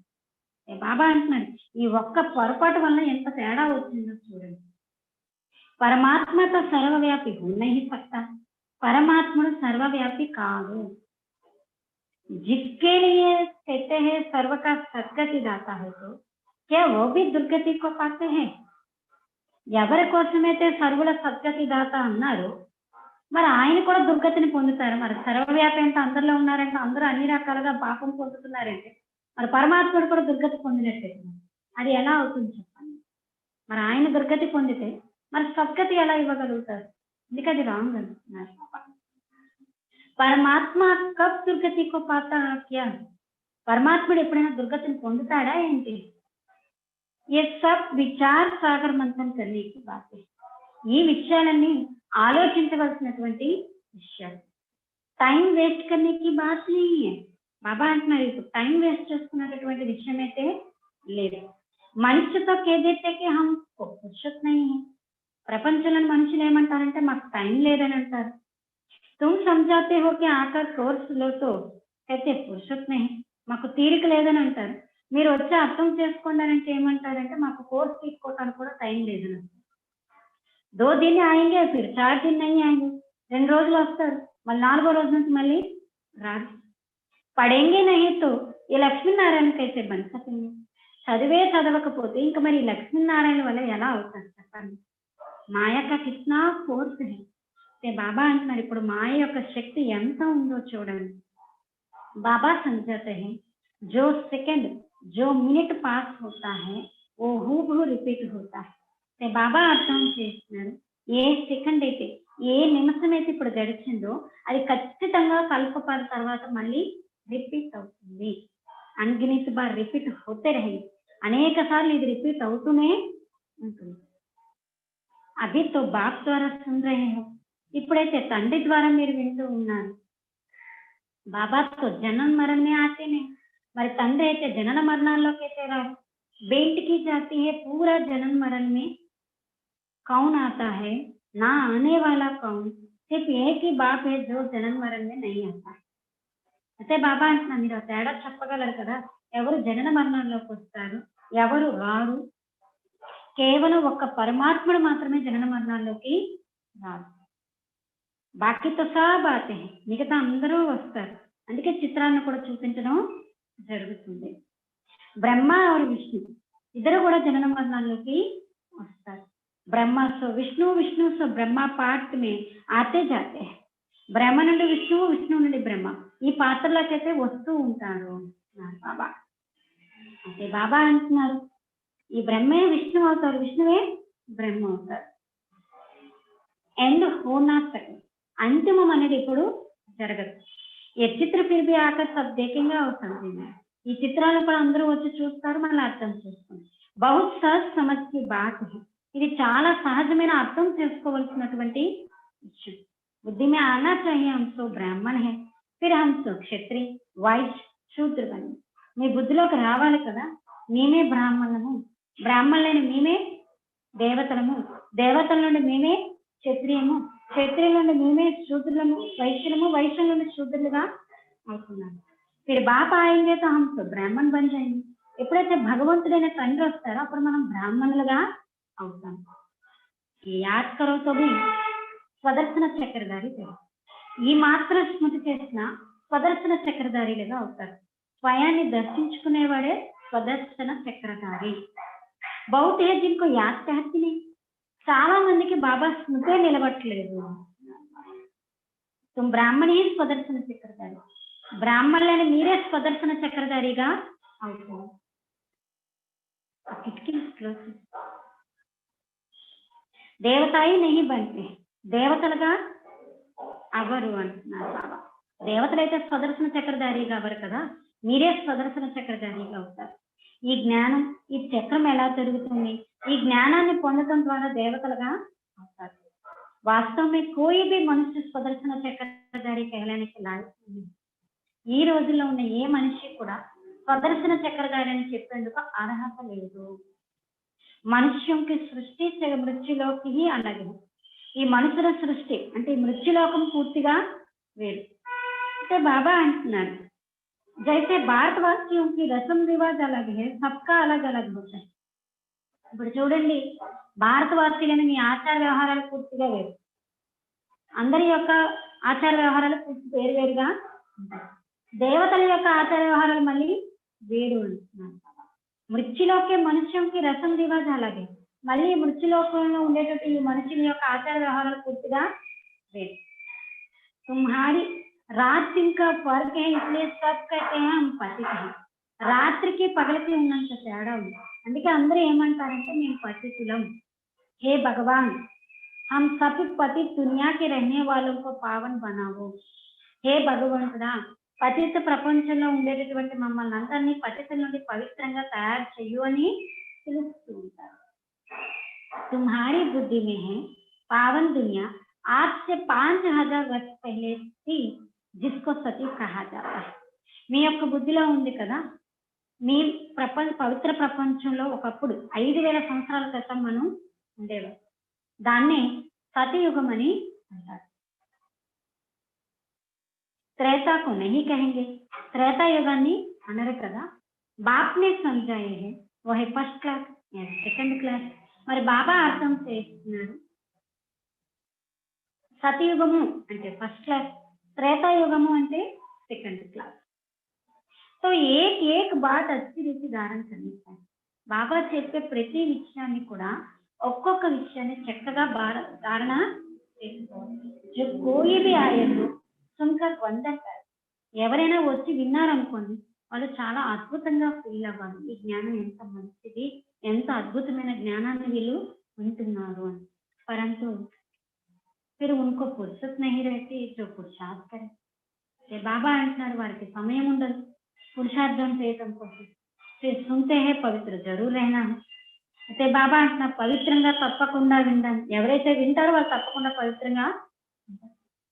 బాబా అంటున్నాడు ఈ ఒక్క పొరపాటు వల్ల ఎంత తేడా వచ్చిందో చూడండి. పరమాత్మతో సర్వవ్యాపి हो नहीं सकता, పరమాత్ముడు సర్వవ్యాపి కాదు. जिसके लिए कहते हैं सर्व का सद्गति दाता है तो क्या वो भी दुर्गति को पाते हैं? ఎవరి కోసమైతే సర్వుల సద్గతి దాత అన్నారు మరి ఆయన కూడా దుర్గతిని పొందుతారు. మరి సర్వవ్యాపి అంటే అందరిలో ఉన్నారంటే అందరూ అన్ని రకాలుగా పాపం పొందుతున్నారంటే మరి పరమాత్ముడు కూడా దుర్గతి పొందినట్టే, అది ఎలా అవుతుంది చెప్పండి? మరి ఆయన దుర్గతి పొందితే మరి సద్గతి ఎలా ఇవ్వగలుగుతారు? అందుకే అది రాంగ్ అంటున్నారు. పరమాత్మ కబ్ దుర్గతి కో పాతా క్యా, పరమాత్ముడు ఎప్పుడైనా దుర్గతిని పొందుతాడా ఏంటి? ये सब विचार सागर मंथन करने की बात है. ఈ విషయాలన్నీ ఆలోచించవలసినటువంటి విషయాలు. టైం వేస్ట్ करने की बात नहीं है. బాబా అంటున్నారు ఇప్పుడు టైం వేస్ట్ చేసుకున్నటువంటి విషయం అయితే లేదు. మనిషితో కేదైతే హమ్ ఫుర్సత్ नहीं है, ప్రపంచంలో మనుషులు ఏమంటారంటే మాకు టైం లేదని అంటారు. तुम समझाते हो कि आकर कोर्स लो तो कहते फुर्सत नहीं, మాకు తీరిక లేదని అంటారు. మీరు వచ్చి అర్థం చేసుకోండి అంటే ఏమంటారంటే మాకు కోర్స్ తీసుకోవడానికి కూడా టైం లేదని అంటారు. 2 दिन आएंगे फिर 4 दिन नहीं आएंगे, 2 రోజులు వస్తారు మళ్ళీ 4వ రోజు నుంచి మళ్ళీ రాదు. పడేంగే नहीं तो ये లక్ష్మీనారాయణ कैसे बन सकेंगे, చదివే చదవకపోతే ఇంకా మరి లక్ష్మీనారాయణ వల్ల ఎలా అవుతారు చెప్పండి? మాయ का कितना फोर्स है. బాబా అంటున్నారు ఇప్పుడు మాయ యొక్క శక్తి ఎంత ఉందో చూడండి. बाबा समझाते हैं जो सेकंड जो मिनट पास होता है वो हूबहू रिपीट होता है. బాబా అర్థం చేస్తున్నారు ఏ సెకండ్ అయితే ఏ నిమిషం అయితే ఇప్పుడు గడిచిందో అది ఖచ్చితంగా కల్పపాల తర్వాత మళ్ళీ రిపీట్ అవుతుంది. అన్గినిత బార్ రిపీట్ होते रहेगी, అనేక సార్లు ఇది రిపీట్ అవుతూనే ఉంటుంది. అభి తో బాప్ ద్వారా సున్ రహే హో, ఇప్పుడైతే తండ్రి ద్వారా మీరు వింటూ ఉన్నారు. బాబాతో జనన मरण में आते नहीं మరి తండ్రి అయితే జనన మరణాల్లోకి అయితే రారు बेट की जाती है पूरा जन्म मरण में कौन आता है ना आने वाला कौन सिर्फ एक ही बाप है जो जन्म मरण में नहीं आता అయితే బాబా అంటున్నారు మీరు తేడా చెప్పగలరు కదా ఎవరు జనన మరణాల్లోకి వస్తారు ఎవరు రారు కేవలం ఒక్క పరమాత్ముడు మాత్రమే జనన మరణాల్లోకి రారు బాకీతో సబ్ ఆతే హై మిగతా అందరూ వస్తారు అందుకే చిత్రాలను కూడా చూపించడం జరుగుతుంది బ్రహ్మ और విష్ణు ఇద్దరు కూడా జనన మరణాల్లోకి వస్తారు బ్రహ్మ సో విష్ణు విష్ణు సో బ్రహ్మ పార్ట్ మే ఆతే జాతే బ్రహ్మ నుండి విష్ణువు విష్ణువు నుండి బ్రహ్మ ఈ పాత్రలకైతే వస్తూ ఉంటారు బాబా అంటే బాబా అంటున్నారు ఈ బ్రహ్మే విష్ణువు అవుతారు విష్ణువే బ్రహ్మ అవుతారు ఎండ్ హోనా సకే అంతిమం అనేది ఇప్పుడు జరగదు ఏ చిత్ర ఫిర్ భీ ఆకర్ సబ్ దేఖేంగే और समझेंगे ఈ చిత్రాలు కూడా అందరూ వచ్చి చూస్తారు మళ్ళీ అర్థం చేసుకోండి బహుత్ సహజ్ సమజ్ కి బాత్ హై ఇది చాలా సహజమైన అర్థం చేసుకోవాల్సినటువంటి విషయం बुद्धि में आना चाहिए हम तो ब्राह्मण है फिर हम तो क्षत्रिय వైశ్య శూద్ర బని మీ బుద్ధిలోకి రావాలి కదా మేమే బ్రాహ్మణులము బ్రాహ్మణులైన మేమే దేవతలము దేవతల నుండి మేమే క్షత్రియము క్షత్రియుల నుండి మేమే శూద్రులము వైశ్యులము వైశ్యుల నుండి శూద్రులుగా అవుతున్నాము फिर बाप आएंगे तो हम तो ब्राह्मण बन जाएंगे ఎప్పుడైతే భగవంతుడైన తండ్రి వస్తారో అప్పుడు మనం బ్రాహ్మణులుగా అవుతాం యాద్ కరో తో భీ స్వదర్శన చక్రధారి ఈ మాత్రం స్మృతి చేసిన స్వదర్శన చక్రధారిలుగా అవుతారు స్వయాన్ని దర్శించుకునేవాడే స్వదర్శన చక్రధారి బహుత్ హై జిన్కో యాద్ కహతి నీ చాలా మందికి బాబా స్మృతే నిలబట్టలేదు तुम ब्राह्मण ही స్వదర్శన చక్రధారి బ్రాహ్మణులైన మీరే స్వదర్శన చక్రధారిగా అవుతారు దేవతాయి నహి బంతే దేవతలుగా అవరు అంటున్నారు బాబా దేవతలైతే స్వదర్శన చక్రధారిగా అవరు కదా మీరే స్వదర్శన చక్రధారిగా అవుతారు ఈ జ్ఞానం ఈ చక్రం ఎలా జరుగుతుంది ఈ జ్ఞానాన్ని పొందడం ద్వారా దేవతలుగా అవుతారు వాస్తవం में कोई भी मनुष्य స్వదర్శన చక్రధారి कहलाने के लायक नहीं ఈ రోజుల్లో ఉన్న ఏ మనిషి కూడా స్వదర్శన చక్రధారి అని చెప్పేందుకు అర్హత లేదు మనుష్యంకి సృష్టి మృత్యులోకి ही अलग है ఈ మనుషుల సృష్టి అంటే ఈ మృత్యులోకం పూర్తిగా వేరు అంటే బాబా అంటున్నారు जैसे भारतवासियों की रस्म रिवाज अलग है सबका अलग अलग होता है ఇప్పుడు చూడండి భారతవాసీలని మీ ఆచార వ్యవహారాలు పూర్తిగా వేరు అందరి యొక్క ఆచార వ్యవహారాలు పూర్తి వేరువేరుగా ఉంటాయి దేవతల యొక్క ఆచార వ్యవహారాలు మళ్ళీ వేరు అంటున్నారు మృత్యులోకే మనుష్యంకి రసం రివాజ్ అలాగే మళ్ళీ మృత్యులోకంలో ఉండేటట్టు ఈ మనుషుల యొక్క ఆచార వ్యవహారాలు పూర్తిగా వేరు తుమ్హారి रात दिन का फर्क है इसलिए सब कहते हैं हम पतित हैं రాత్రికి పగలకి ఉన్నంత తేడా ఉంది అందుకే అందరూ ఏమంటారంటే మేము పతితులం हे भगवान हम सब पतित दुनिया के रहने वालों को पावन बनाओ हे భగవంతుడా పతిత ప్రపంచంలో ఉండేటటువంటి మమ్మల్ని అందరినీ పతితుల నుండి పవిత్రంగా తయారు చెయ్యు అని పిలుస్తూ ఉంటారు तुम्हारी बुद्धि में है पावन दुनिया आज से 5000 वर्ष पहले थी जिसको सती कहा जाता है మీ యొక్క బుద్ధిలో ఉంది కదా మీ పవిత్ర ప్రపంచంలో ఒకప్పుడు 5000 సంవత్సరాల క్రితం మనం ఉండేవారు దాన్నే సతయుగం అని అంటారు త్రేతాకు నహి కహెంగే త్రేతాయుగాన్ని అనరు కదా బాప్ నే సమజాయే హై वो है फर्स्ट क्लास या सेकंड क्लास మరి బాబా అర్థం చేస్తున్నారు సతయుగము అంటే ఫస్ట్ క్లాస్ త్రేతాయుగము అంటే సెకండ్ క్లాస్ तो एक एक बात अच्छी रीति धारण करनी चाहिए బాబా చెప్పే ప్రతి విషయాన్ని కూడా ఒక్కొక్క విషయాన్ని చక్కగా ధారణ చేసుకోవాలి जो कोई भी आए तो सुनकर वंदन कर ఎవరైనా వచ్చి విన్నారనుకోండి వాళ్ళు చాలా అద్భుతంగా ఫీల్ అవ్వాలి ఈ జ్ఞానం ఎంత మంచిది ఎంత అద్భుతమైన జ్ఞానాన్ని వీళ్ళు వింటున్నారు అని परंतु फिर उनको फुर्सत नहीं रहती जो पुरुषार्थ करे बाबा अंటున్నారు వారికి సమయం ఉండదు పురుషార్థం చేయడం కోసం फिर सुनते हैं पवित्र जरूर रहना అయితే బాబా అంటున్నారు పవిత్రంగా తప్పకుండా వింటాను ఎవరైతే వింటారో వాళ్ళు తప్పకుండా పవిత్రంగా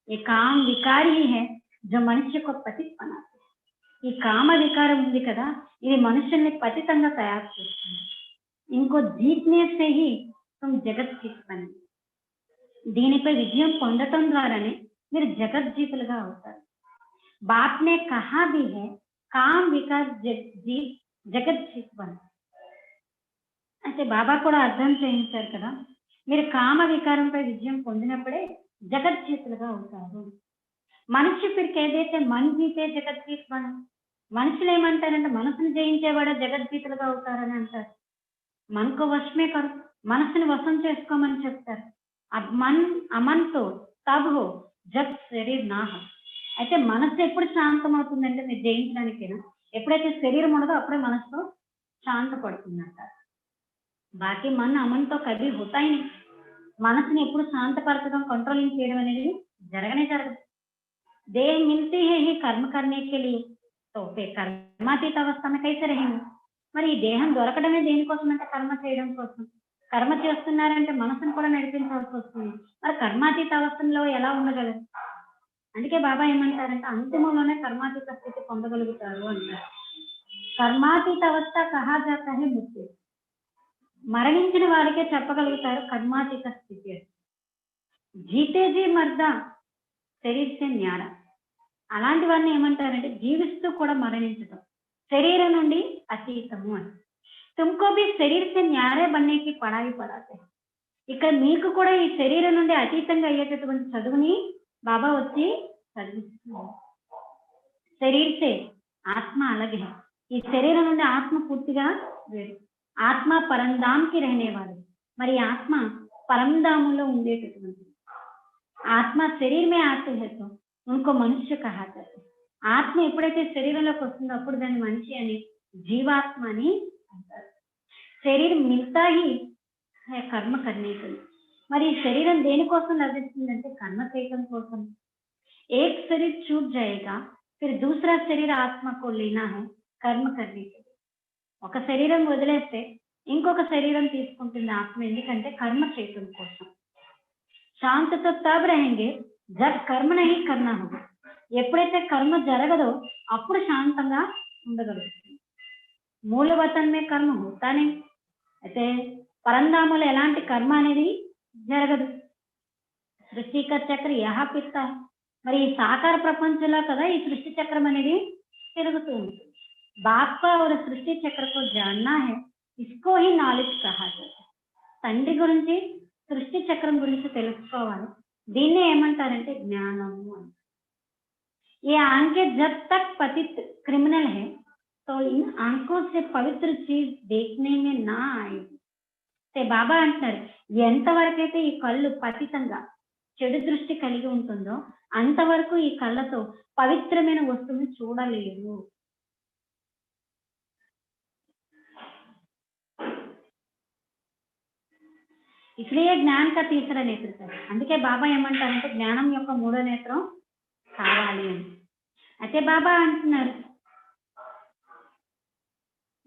ये काम विकार ही है जो मनुष्य को पतित बनाते हैं। ఈ కామ వికారం ఉంది కదా, ఇది మనుషుల్ని పతితంగా తయారు చేస్తుంది. ఇంకో జీతనే से ही तुम జగత్ జీత్ బనే. దీనిపై విజయం పొందటం ద్వారానే మీరు జగజ్జీతులుగా అవుతారు. बाप ने कहा भी है काम विकार जीत जगत जीत बन. అయితే బాబా కూడా అర్థం చేయించారు కదా, మీరు కామ వికారంపై విజయం పొందినప్పుడే జగజ్జీతులుగా అవుతారు. మనిషి ఫిర్ ఏదైతే మన జీతే జగజ్జీత్ బన. మనుషులు ఏమంటారంటే మనసును జయించేవాడే జగజ్జీతులుగా అవుతారని అంటారు. మనకు వశమే కరు, మనసుని వశం చేసుకోమని చెప్తారు. అమన్తో తబ్ హో జబ్ శరీర్ నా హో. అయితే మనసు ఎప్పుడు శాంతం అవుతుందంటే మీరు జయించడానికైనా, ఎప్పుడైతే శరీరం ఉండదో అప్పుడే మనసుతో శాంత పడుతుందంటారు. బాకీ మన అమన్తో కది హోతాయి. మనసుని ఎప్పుడు శాంతపరచడం, కంట్రోలింగ్ చేయడం అనేది జరగనే జరగదు. देह मिलती है ही कर्म करने के लिए, तो फिर कर्मातीत अवस्था में कैसे रहेंगे? మరి ఈ దేహం దొరకడమే దేనికోసం అంటే కర్మ చేయడం కోసం. కర్మ చేస్తున్నారంటే మనసును కూడా నడిపించాల్సి వస్తుంది. మరి కర్మాతీత అవస్థలో ఎలా ఉండగలరు? అందుకే బాబా ఏమంటారంటే అంతిమంలోనే కర్మాతీత స్థితి పొందగలుగుతారు అంటారు. కర్మాతీత అవస్థ కహా జాతా హై మృత్యు. మరణించిన వారికే చెప్పగలుగుతారు కర్మాతీత స్థితి. జీతే జీ మర్దా శరీర్ సే న్యార. అలాంటి వారిని ఏమంటారంటే జీవిస్తూ కూడా మరణించడం, శరీరం నుండి అతీతము అని. తుమ్కో భీ శరీర్ సే న్యారే బన్నేకి పడాయి పడాతే. ఇక్కడ మీకు కూడా ఈ శరీరం నుండి అతీతంగా అయ్యేటటువంటి చదువుని బాబా వచ్చి చదివిస్తున్నారు. శరీర్ సే ఆత్మ అలాగే, ఈ శరీరం నుండి ఆత్మ పూర్తిగా వేరు. ఆత్మ పరంధామ్కి రహనేవాడు. మరి ఆత్మ పరంధాములో ఉండేటటువంటి ఆత్మ శరీర్ మే ఆతే హై తో ఉनको మనుష్య కహా జాతా హై. ఆత్మ ఎప్పుడైతే శరీరంలోకి వస్తుందో అప్పుడు దాన్ని మనిషి అని, జీవాత్మ అని అంటారు. శరీరం మిగతా హీ కర్మ కర్నేకి. మరి ఈ శరీరం దేనికోసం లభిస్తుందంటే కర్మ చేయడం కోసం. ఏక్ శరీర్ छूट जाएगा, फिर दूसरा शरीर आत्मा को लेना है कर्म करने के लिए. ఒక శరీరం వదిలేస్తే ఇంకొక శరీరం తీసుకుంటుంది ఆత్మ, ఎందుకంటే కర్మ చేయడం కోసం. శాంత తో తబ్ रहेंगे जब कर्म नहीं करना होगा. ఎప్పుడైతే కర్మ జరగదో అప్పుడు శాంతంగా ఉండగలుగుతుంది. మూలవతన్మే కర్మ హోతానే. అయితే పరంధామలో ఎలాంటి కర్మ అనేది జరగదు. సృష్టిక చక్ర యహా పిత్తా. మరి ఈ సాకార ప్రపంచంలో కదా ఈ సృష్టి చక్రం అనేది తిరుగుతూ ఉంటుంది. బాపా और సృష్టి చక్ర को जानना है, इसको ही नॉलेज कहा जाता है. తండ్రి గురించి సృష్టి చక్రం గురించి తెలుసుకోవాలి, దీన్నే ఏమంటారంటే జ్ఞానము అని. ये आंखें जब तक पतित क्रिमिनल है तो इन आंखों से पवित्र चीज देखने में ना आएगी. బాబా అంటారు ఎంతవరకైతే ఈ కళ్ళు పతితంగా చెడు దృష్టి కలిగి ఉంటుందో అంతవరకు ఈ కళ్ళతో పవిత్రమైన వస్తువుని చూడలేరు. इसलिए జ్ఞాన का तीसरा नेत्र है. అందుకే బాబా ఏమంటారంటే జ్ఞానం యొక్క మూడో నేత్రం కావాలి అని. అయితే బాబా అంటున్నారు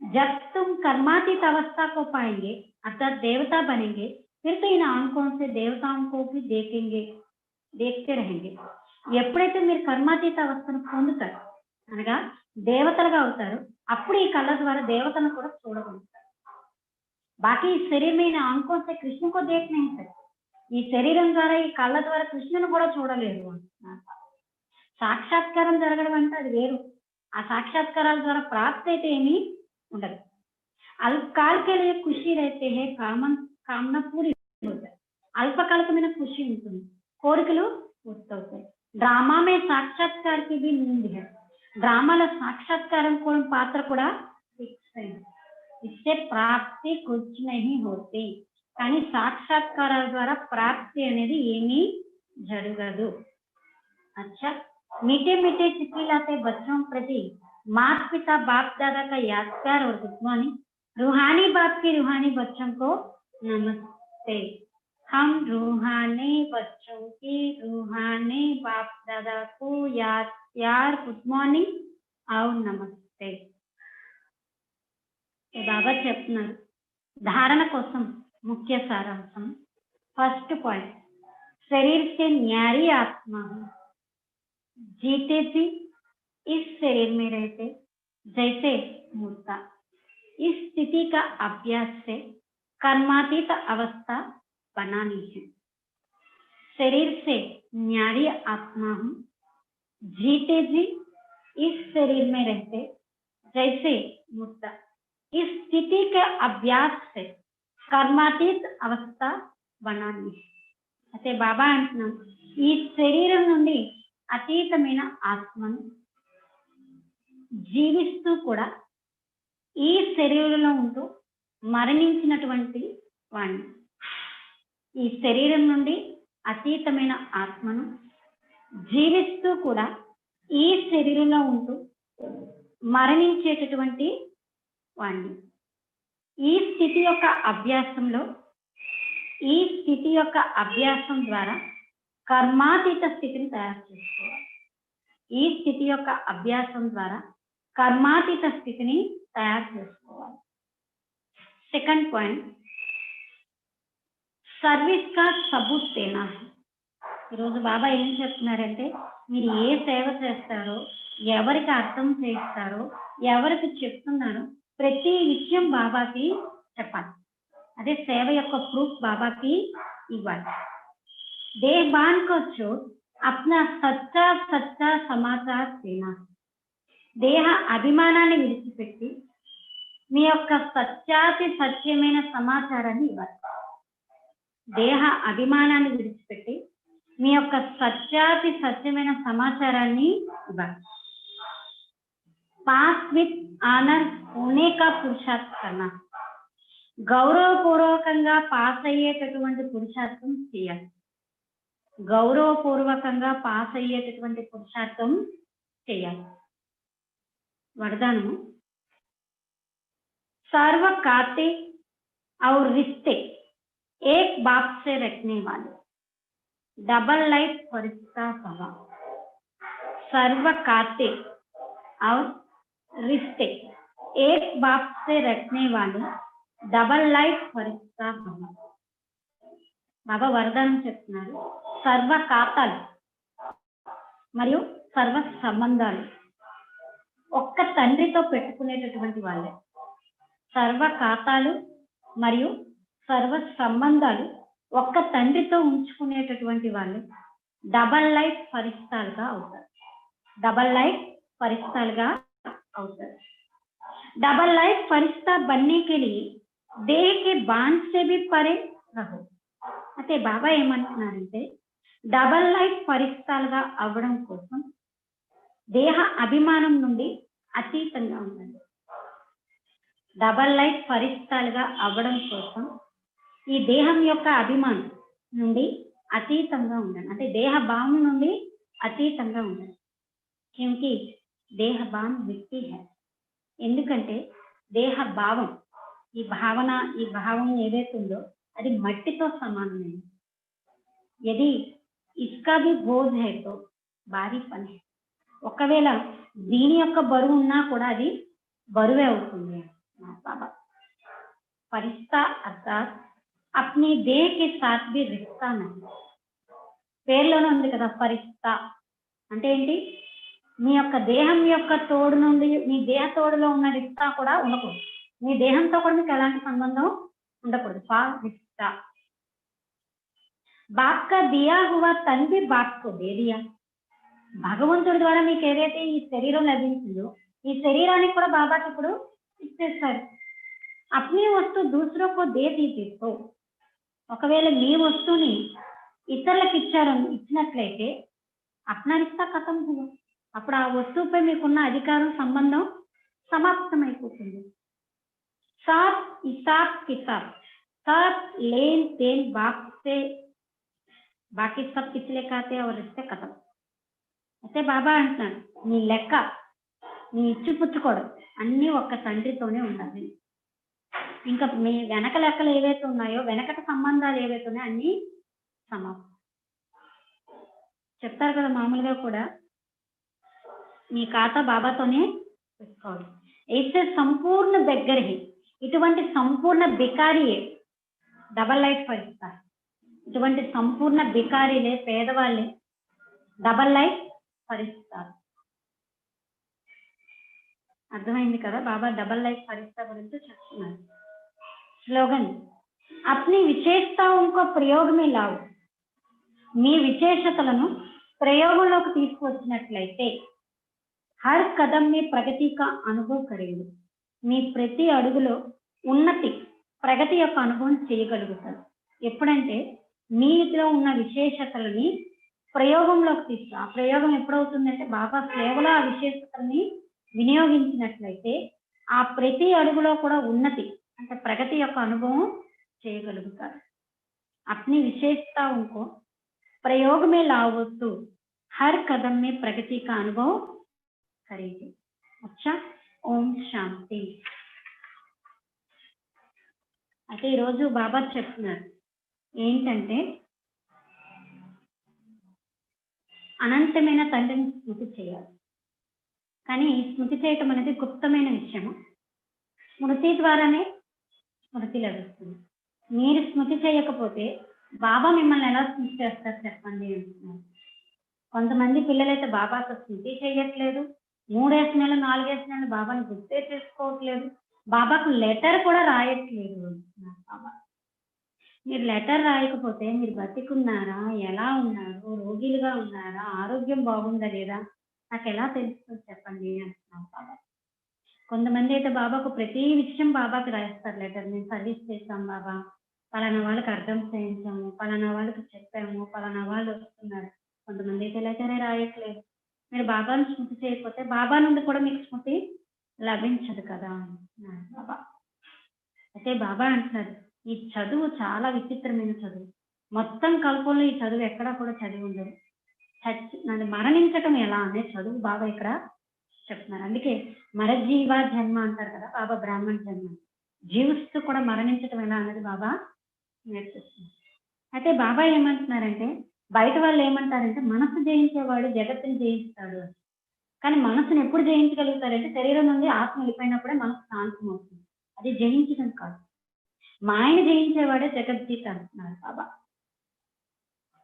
जब तुम कर्मातीत अवस्था को पाएंगे अर्थात देवता बनेंगे, फिर तो इन आंखों से देवताओं को भी देखेंगे, देखते रहेंगे. ఎప్పుడైతే మీరు కర్మాతీత అవస్థను పొందుతారు అనగా దేవతలుగా అవుతారు, అప్పుడు ఈ కళ్ళ ద్వారా దేవతను కూడా చూడగలుగుతారు. బాకీ ఈ శరీరమైన ఆంఖోं से कृष्ण को देख नहीं सकते. ఈ శరీరం ద్వారా ఈ కళ్ళ ద్వారా కృష్ణుని కూడా చూడలేరు అంటున్నారు. సాక్షాత్కారం జరగడం అంటే అది వేరు. ఆ సాక్షాత్కారాల ద్వారా ప్రాప్తి అయితే ఏమీ ఉండదు. అల్పకాల के लिए खुशी रहते हैं, కామన పూరి అవుతాయి. అల్పకాలికమైన ఖుషి ఉంటుంది, కోరికలు పూర్తవుతాయి. డ్రామా మే సాక్షాత్కార్ కి भी नींद है. డ్రామాలో సాక్షాత్కారం కూడా పాత్ర కూడా ఫిక్స్ అయింది. इससे प्राप्ति कुछ नहीं होती. కానీ సాక్షాత్కారాల ద్వారా ప్రాప్తి అనేది ఏమీ జరగదు. अच्छा, मीठे मीठे चिट्ठी बच्चों प्रति माता पिता बाप दादा का याद प्यार और गुड मॉर्निंग. रूहानी बाप के रूहानी बच्चों को नमस्ते. हम रूहानी बच्चों की रूहानी बाप दादा को याद प्यार गुड मॉर्निंग और नमस्ते. బాబా చెప్తున్నారు ధారణ కోసం ముఖ్య సారాంశం. ఫస్ట్ పాయింట్, శరీర్ సే న్యారీ ఆత్మ. जीते जी इस शरीर में रहते जैसे मुर्दा। इस स्थिति का अभ्यास से कर्मातीत अवस्था बनानी है। शरीर से न्यारी आत्मा हूँ, जीते जी इस शरीर में रहते जैसे मुर्दा। इस स्थिति के अभ्यास से कर्मातीत अवस्था बनानी है। అయితే బాబా అంటున్నాం, ఈ శరీరం నుండి అతీతమైన ఆత్మను జీవిస్తూ కూడా ఈ శరీరంలో ఉంటూ మరణించినటువంటి వాణ్ణి. ఈ శరీరం నుండి అతీతమైన ఆత్మను జీవిస్తూ కూడా ఈ శరీరంలో ఉంటూ మరణించేటటువంటి వాణ్ణి. ఈ స్థితి యొక్క అభ్యాసం ద్వారా కర్మాతీత స్థితిని తయారు చేసుకోవాలి. ఈ స్థితి యొక్క అభ్యాసం ద్వారా కర్మాతీత స్థితిని తయారు చేసుకోవాలి. సెకండ్ పాయింట్, సర్వీస్ కా సబూత్ దేనా హై. ఈరోజు బాబా ఏం చెప్తున్నారంటే, మీరు ఏ సేవ చేస్తారో, ఎవరికి అర్థం చేస్తారో, ఎవరికి చెప్తున్నారో ప్రతి విషయం బాబాకి చెప్పాలి. అదే సేవ యొక్క ప్రూఫ్ బాబాకి ఇవ్వాలి. దేహబాన్ को छोड़ अपना सच्चा सच्चा समाचार देना. దేహ అభిమానాన్ని విడిచిపెట్టి మీ యొక్క సత్యాతి సత్యమైన సమాచారాన్ని ఇవ్వాలి. దేహ అభిమానాన్ని విడిచిపెట్టి మీ యొక్క సత్యాతి సత్యమైన సమాచారాన్ని ఇవ్వాలి. పాస్ విత్ ఆనర్ होने का पुरुषार्थ करना. గౌరవపూర్వకంగా పాస్ అయ్యేటటువంటి పురుషార్థం చేయాలి. గౌరవపూర్వకంగా పాస్ అయ్యేటటువంటి పురుషార్థం చేయాలి. వరదానము, सर्व खाते और रिश्ते एक बाप से रखने वाले डबल लाइफ फरिश्ता भव. सर्व खाते और रिश्ते एक बाप से रखने वाले डबल लाइफ फरिश्ता भव. బాబా వరదానం చెప్తున్నారు, సర్వ ఖాతాలు మరియు సర్వ సంబంధాలు ఒక్క తండ్రితో పెట్టుకునేటటువంటి వాళ్ళే. సర్వ ఖాతాలు మరియు సర్వ సంబంధాలు ఒక్క తండ్రితో ఉంచుకునేటటువంటి వాళ్ళు డబల్ లైఫ్ ఫరిస్తాలుగా అవుతారు. డబల్ లైఫ్ ఫరిస్తాలుగా అవుతారు. डबल लाइफ फरिश्ता बनने के लिए देह के बांध से भी परे रहो. అయితే బాబా ఏమంటున్నారంటే, డబల్ లైఫ్ ఫరిస్తాలుగా అవ్వడం కోసం దేహ అభిమానం నుండి అతీతంగా ఉండండి. డబల్ లైఫ్ ఫరిస్తాలుగా అవ్వడం కోసం ఈ దేహం యొక్క అభిమానం నుండి అతీతంగా ఉండండి. అంటే దేహ భావం నుండి అతీతంగా ఉండండి. క్యూంకి దేహ భావం మిట్టి హై. ఎందుకంటే దేహ భావం, ఈ భావం ఏదైతే ఉందో అది మట్టితో సమానమైనది. యది ఇస్కా భీ బోజ్ హై తో భారీ పని హై. ఒకవేళ దీని యొక్క బరువు ఉన్నా కూడా అది బరువే అవుతుంది. బాబా ఫరిష్తా అర్థాత్ అప్నీ దేహ కే సాత్ భీ రిష్తా నహీ. పేర్లోనే ఉంది కదా ఫరిష్తా అంటే ఏంటి? మీ యొక్క దేహం యొక్క తోడు నుండి మీ దేహ తోడులో ఉన్న రిష్తా కూడా ఉండకూడదు. మీ దేహంతో కూడా మీకు ఎలాంటి సంబంధం ఉండకూడదు. ఫరిష్తా బాప్ కా దియా హువా తన్ భీ బాప్ కో దే దియా. భగవంతుడి ద్వారా మీకు ఏదైతే ఈ శరీరం లభించిందో ఈ శరీరానికి కూడా బాబాకి ఇప్పుడు ఇచ్చేస్తారు. అప్నీ వస్తువు దూసరోకో దే దీతో, ఒకవేళ మీ వస్తువుని ఇతరులకు ఇచ్చినట్లయితే అప్నా రిష్తా ఖతం హువా. అప్పుడు ఆ వస్తువుపై మీకున్న అధికారం సంబంధం సమాప్తమైపోతుంది. సాత్ హిసాబ్ కితాబ్ సాత్ లేన్ దేన్ బాప్ సే బాకీ సబ్ పిछले खाते और रिश्ते खत्म. అయితే బాబా అంటున్నాడు, నీ లెక్క, నీ ఇచ్చిపుచ్చుకోవడం అన్నీ ఒక్క తండ్రితోనే ఉండాలి. ఇంకా మీ వెనక లెక్కలు ఏవైతే ఉన్నాయో, వెనకటి సంబంధాలు ఏవైతే ఉన్నాయో అన్నీ సమాప్తం. చెప్తారు కదా మామూలుగా కూడా, మీ ఖాతా బాబాతోనే పెట్టుకోవాలి. అయితే సంపూర్ణ దగ్గరే ఇటువంటి సంపూర్ణ బికారియే డబల్ లైఫ్ ఫరిస్తారు. ఇటువంటి సంపూర్ణ బికారీలే, పేదవాళ్ళే డబల్ లైఫ్ ఫరిస్తారు. అర్థమైంది కదా, బాబా డబల్ లైఫ్ ఫరిస్తా గురించి చెప్తున్నారు. స్లోగన్, అప్ని విశేషతాओं को प्रयोग में लाओ. మీ విశేషతలను ప్రయోగంలోకి తీసుకువచ్చినట్లయితే హర్ కదం మీ ప్రగతి కా అనుభవం కరేంगे. మీ ప్రతి అడుగులో ఉన్నతి, ప్రగతి యొక్క అనుభవం చేయగలుగుతారు. ఎప్పుడంటే మీలో ఉన్న విశేషతలని ప్రయోగంలోకి తీసుకో. ఆ ప్రయోగం ఎప్పుడవుతుందంటే బాబా సేవలో ఆ విశేషతల్ని వినియోగించినట్లయితే ఆ ప్రతి అడుగులో కూడా ఉన్నతి అంటే ప్రగతి యొక్క అనుభవం చేయగలుగుతారు. अपनी विशेषताओं को प्रयोग में लाओ तो हर कदम में प्रगति का अनुभव करेंगे. अच्छा, ఓం శాంతి. అయితే ఈరోజు బాబా చెప్తున్నారు ఏంటంటే అనంతమైన తండ్రిని స్మృతి చేయాలి. కానీ స్మృతి చేయటం అనేది గుప్తమైన విషయము. స్మృతి ద్వారానే స్మృతి లభిస్తుంది. మీరు స్మృతి చేయకపోతే బాబా మిమ్మల్ని ఎలా స్మృతి చేస్తారు చెప్పండి అంటున్నారు. కొంతమంది పిల్లలైతే బాబాతో స్మృతి చేయట్లేదు, 3 నెలలు 4 నెలలు బాబాని గుర్తే చేసుకోవట్లేదు, బాబాకు లెటర్ కూడా రాయట్లేదు అంటున్నారు బాబా. మీరు లెటర్ రాయకపోతే మీరు బతికున్నారా, ఎలా ఉన్నారు, రోగిలుగా ఉన్నారా, ఆరోగ్యం బాగుందా లేదా నాకు ఎలా తెలుస్తుంది చెప్పండి అంటున్నారు బాబా. కొంతమంది అయితే బాబాకు ప్రతి విషయం బాబాకి రాయిస్తారు లెటర్. మేము సర్వీస్ చేస్తాం బాబా, పలానా వాళ్ళకి అర్థం చేయించాము, పలానా వాళ్ళకి చెప్పాము, పలానా వాళ్ళు వస్తున్నారు. కొంతమంది అయితే లెటరే రాయట్లేదు. మీరు బాబాను స్మృతి చేయకపోతే బాబా నుండి కూడా మీకు స్మృతి లభించదు కదా అంటున్నారు బాబా. అయితే బాబా అంటున్నారు ఈ చదువు చాలా విచిత్రమైన చదువు. మొత్తం కల్పంలో ఈ చదువు ఎక్కడా కూడా చదివి ఉండదు. నన్ను మరణించటం ఎలా అనే చదువు బాబా ఇక్కడ చెప్తున్నారు. అందుకే మరజీవ జన్మ అంటారు కదా బాబా, బ్రాహ్మణ జన్మ. జీవిస్తూ కూడా మరణించటం ఎలా అనేది బాబా నేర్పిస్తున్నారు. అయితే బాబా ఏమంటున్నారంటే బయట వాళ్ళు ఏమంటారంటే మనసు జయించేవాడు జగత్తుని జయిస్తాడు. కానీ మనసును ఎప్పుడు జయించగలుగుతారంటే శరీరం నుండి ఆత్మ వెళ్ళిపోయినప్పుడే మనసు శాంతం అవుతుంది. అది జయించడం కాదు. మాయను జయించేవాడే జగద్గీత అంటున్నారు బాబా.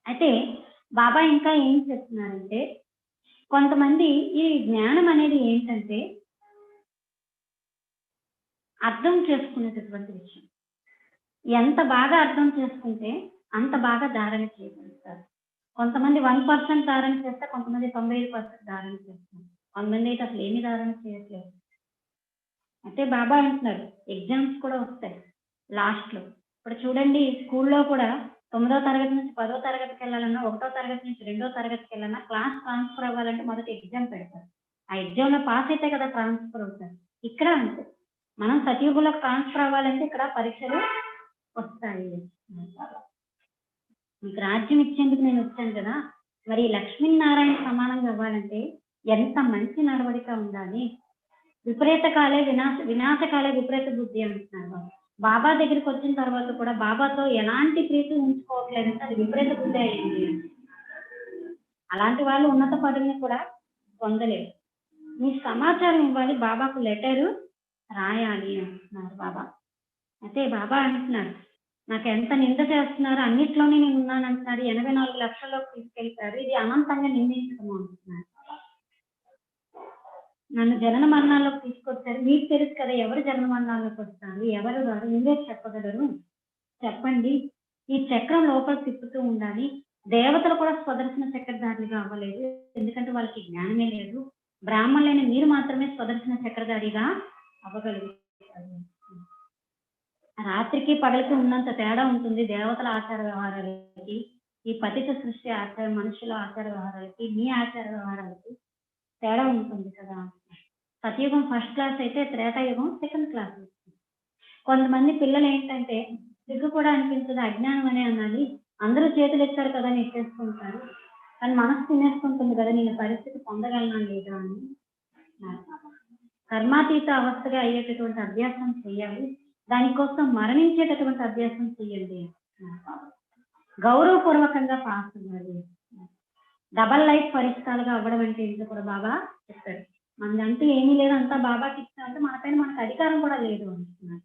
అయితే బాబా ఇంకా ఏం చెప్తున్నారంటే కొంతమంది ఈ జ్ఞానం అనేది ఏంటంటే అర్థం చేసుకునేటటువంటి విషయం. ఎంత బాగా అర్థం చేసుకుంటే అంత బాగా ధారణ చేయగలుగుతారు. కొంతమంది 1% ధారణ చేస్తే కొంతమంది 95% ధారణ చేస్తారు. కొంతమంది అయితే అసలు ఏమి ధారణ చేయట్లేదు. అయితే బాబా అంటున్నారు ఎగ్జామ్స్ కూడా వస్తాయి లాస్ట్ లో. ఇప్పుడు చూడండి స్కూల్లో కూడా 9వ తరగతి నుంచి 10వ తరగతికి వెళ్ళాలన్నా, 1వ తరగతి నుంచి 2వ తరగతికి వెళ్ళాలన్నా క్లాస్ ట్రాన్స్ఫర్ అవ్వాలంటే మొదటి ఎగ్జామ్ పెడతారు. ఆ ఎగ్జామ్ లో పాస్ అయితే కదా ట్రాన్స్ఫర్ అవుతారు. ఇక్కడ అంతే, మనం సతయుగంలోకి ట్రాన్స్ఫర్ అవ్వాలంటే ఇక్కడ పరీక్షలు వస్తాయి. మీకు రాజ్యం ఇచ్చేందుకు నేను వచ్చాను కదా, మరి లక్ష్మీనారాయణ సమానంగా అవ్వాలంటే ఎంత మంచి నడవడిక ఉండాలి. విపరీత కాలే వినాశకాలే విపరీత బుద్ధి అంటున్నారు. బాబా దగ్గరికి వచ్చిన తర్వాత కూడా బాబాతో ఎలాంటి ప్రీతి ఉంచుకోవట్లేదంటే అది విపరీత బుద్ధి అయింది. అలాంటి వాళ్ళు ఉన్నత పదవిని కూడా పొందలేరు. మీ సమాచారం ఇవ్వాలి, బాబాకు లెటరు రాయాలి అంటున్నారు బాబా. అయితే బాబా అంటున్నారు నాకు ఎంత నింద చేస్తున్నారు, అన్నిట్లోనే నేను ఉన్నాను అంటున్నారు. 84 లక్షల్లోకి తీసుకెళ్తారు, ఇది అనంతంగా నిందించడం అంటున్నారు. నన్ను జనన మరణాల్లోకి తీసుకొచ్చారు, మీకు తెలుసు కదా ఎవరు జనన మరణాల్లోకి వస్తారు, ఎవరు రారు, మీరే చెప్పగలరు చెప్పండి. ఈ చక్రం లోపల తిప్పుతూ ఉండాలి. దేవతలు కూడా స్వదర్శన చక్రధారిగా అవ్వలేదు, ఎందుకంటే వాళ్ళకి జ్ఞానమే లేదు. బ్రాహ్మణులైన మీరు మాత్రమే స్వదర్శన చక్రధారిగా అవ్వగలుగుతారు. రాత్రికి పగలికి ఉన్నంత తేడా ఉంటుంది దేవతల ఆచార వ్యవహారాలకి, ఈ పతిత సృష్టి ఆచార మనుషుల ఆచార వ్యవహారాలకి, మీ ఆచార వ్యవహారాలకి తేడా ఉంటుంది కదా. సతయుగం ఫస్ట్ క్లాస్ అయితే త్రేతాయుగం సెకండ్ క్లాస్. కొంతమంది పిల్లలు ఏంటంటే సిగ్గు కూడా అనిపించదు, అజ్ఞానం అనే అనాలి, అందరూ చేతులు ఎత్తారు కదా అని ఎత్తేసుకుంటారు, కానీ మనసు తినేసుకుంటుంది కదా నేను పరిస్థితి పొందగలనా లేదా అని. కర్మాతీత అవస్థగా అయ్యేటటువంటి అభ్యాసం చేయాలి, దానికోసం మరణించేటటువంటి అభ్యాసం చేయండి. గౌరవపూర్వకంగా పాస్ అవ్వాలి. డబల్ లైఫ్ ఫరిష్టాలుగా అవ్వడం అంటే ఏంటో కూడా బాబా చెప్పారు. మనదంటూ ఏమీ లేదు, అంతా బాబాకి ఇష్టం అంటే మనపైన మనకు అధికారం కూడా లేదు అంటున్నారు.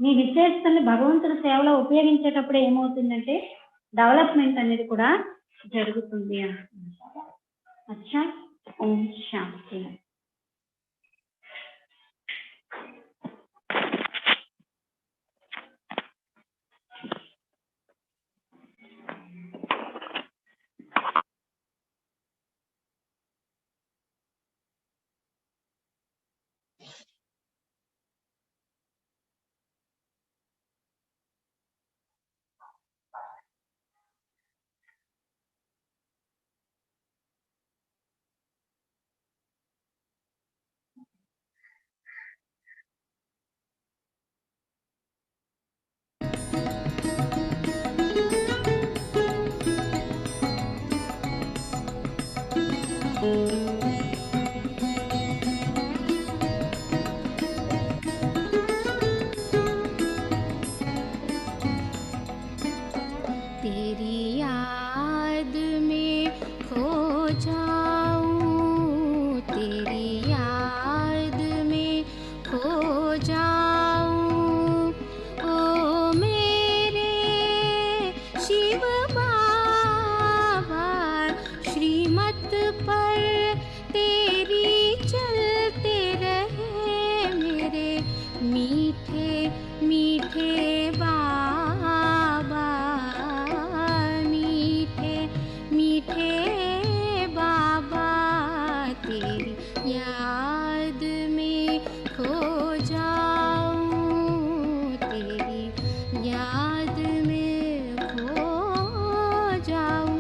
మీ విశేషతల్ని భగవంతుడి సేవలో ఉపయోగించేటప్పుడు ఏమవుతుందంటే డెవలప్మెంట్ అనేది కూడా జరుగుతుంది అంటున్నారు. अच्छा, ओम शांति। तेरी याद में खो जाऊं, तेरी याद में खो जाऊं, ओ मेरे शिव बाबा, श्रीमत पर तेरी चलते रहे मेरे मीठे मीठे बाबा, मीठे मीठे बाबा, तेरी याद में खो जाऊं, तेरी याद में खो जाऊं।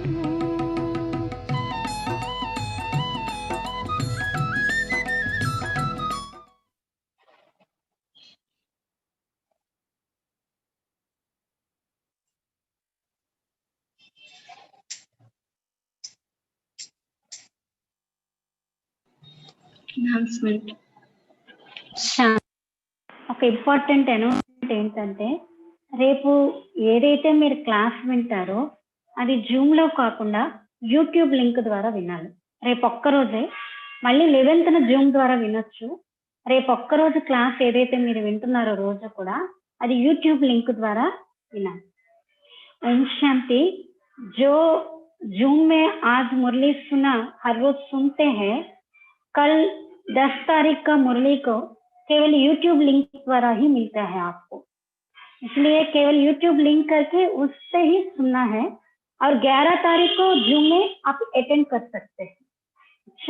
అనౌన్స్మెంట్. ఒక ఇంపార్టెంట్ అనౌన్స్మెంట్ ఏంటంటే, రేపు ఏదైతే మీరు క్లాస్ వింటారో అది జూమ్ లో కాకుండా యూట్యూబ్ లింక్ ద్వారా వినాలి. రేపు ఒక్కరోజే, మళ్ళీ 11th జూమ్ ద్వారా వినొచ్చు. రేపు ఒక్కరోజు క్లాస్ ఏదైతే మీరు వింటున్నారో రోజు కూడా అది యూట్యూబ్ లింక్ ద్వారా వినాలి. ओम शांति। जो जूम में आज मुरली सुना हर रोज सुनते हैं, कल 10 तारीख का मुरली को केवल यूट्यूब लिंक द्वारा ही मिलता है आपको, इसलिए केवल यूट्यूब लिंक करके उससे ही सुनना है और 11 तारीख को जूम में आप अटेंड कर सकते हैं।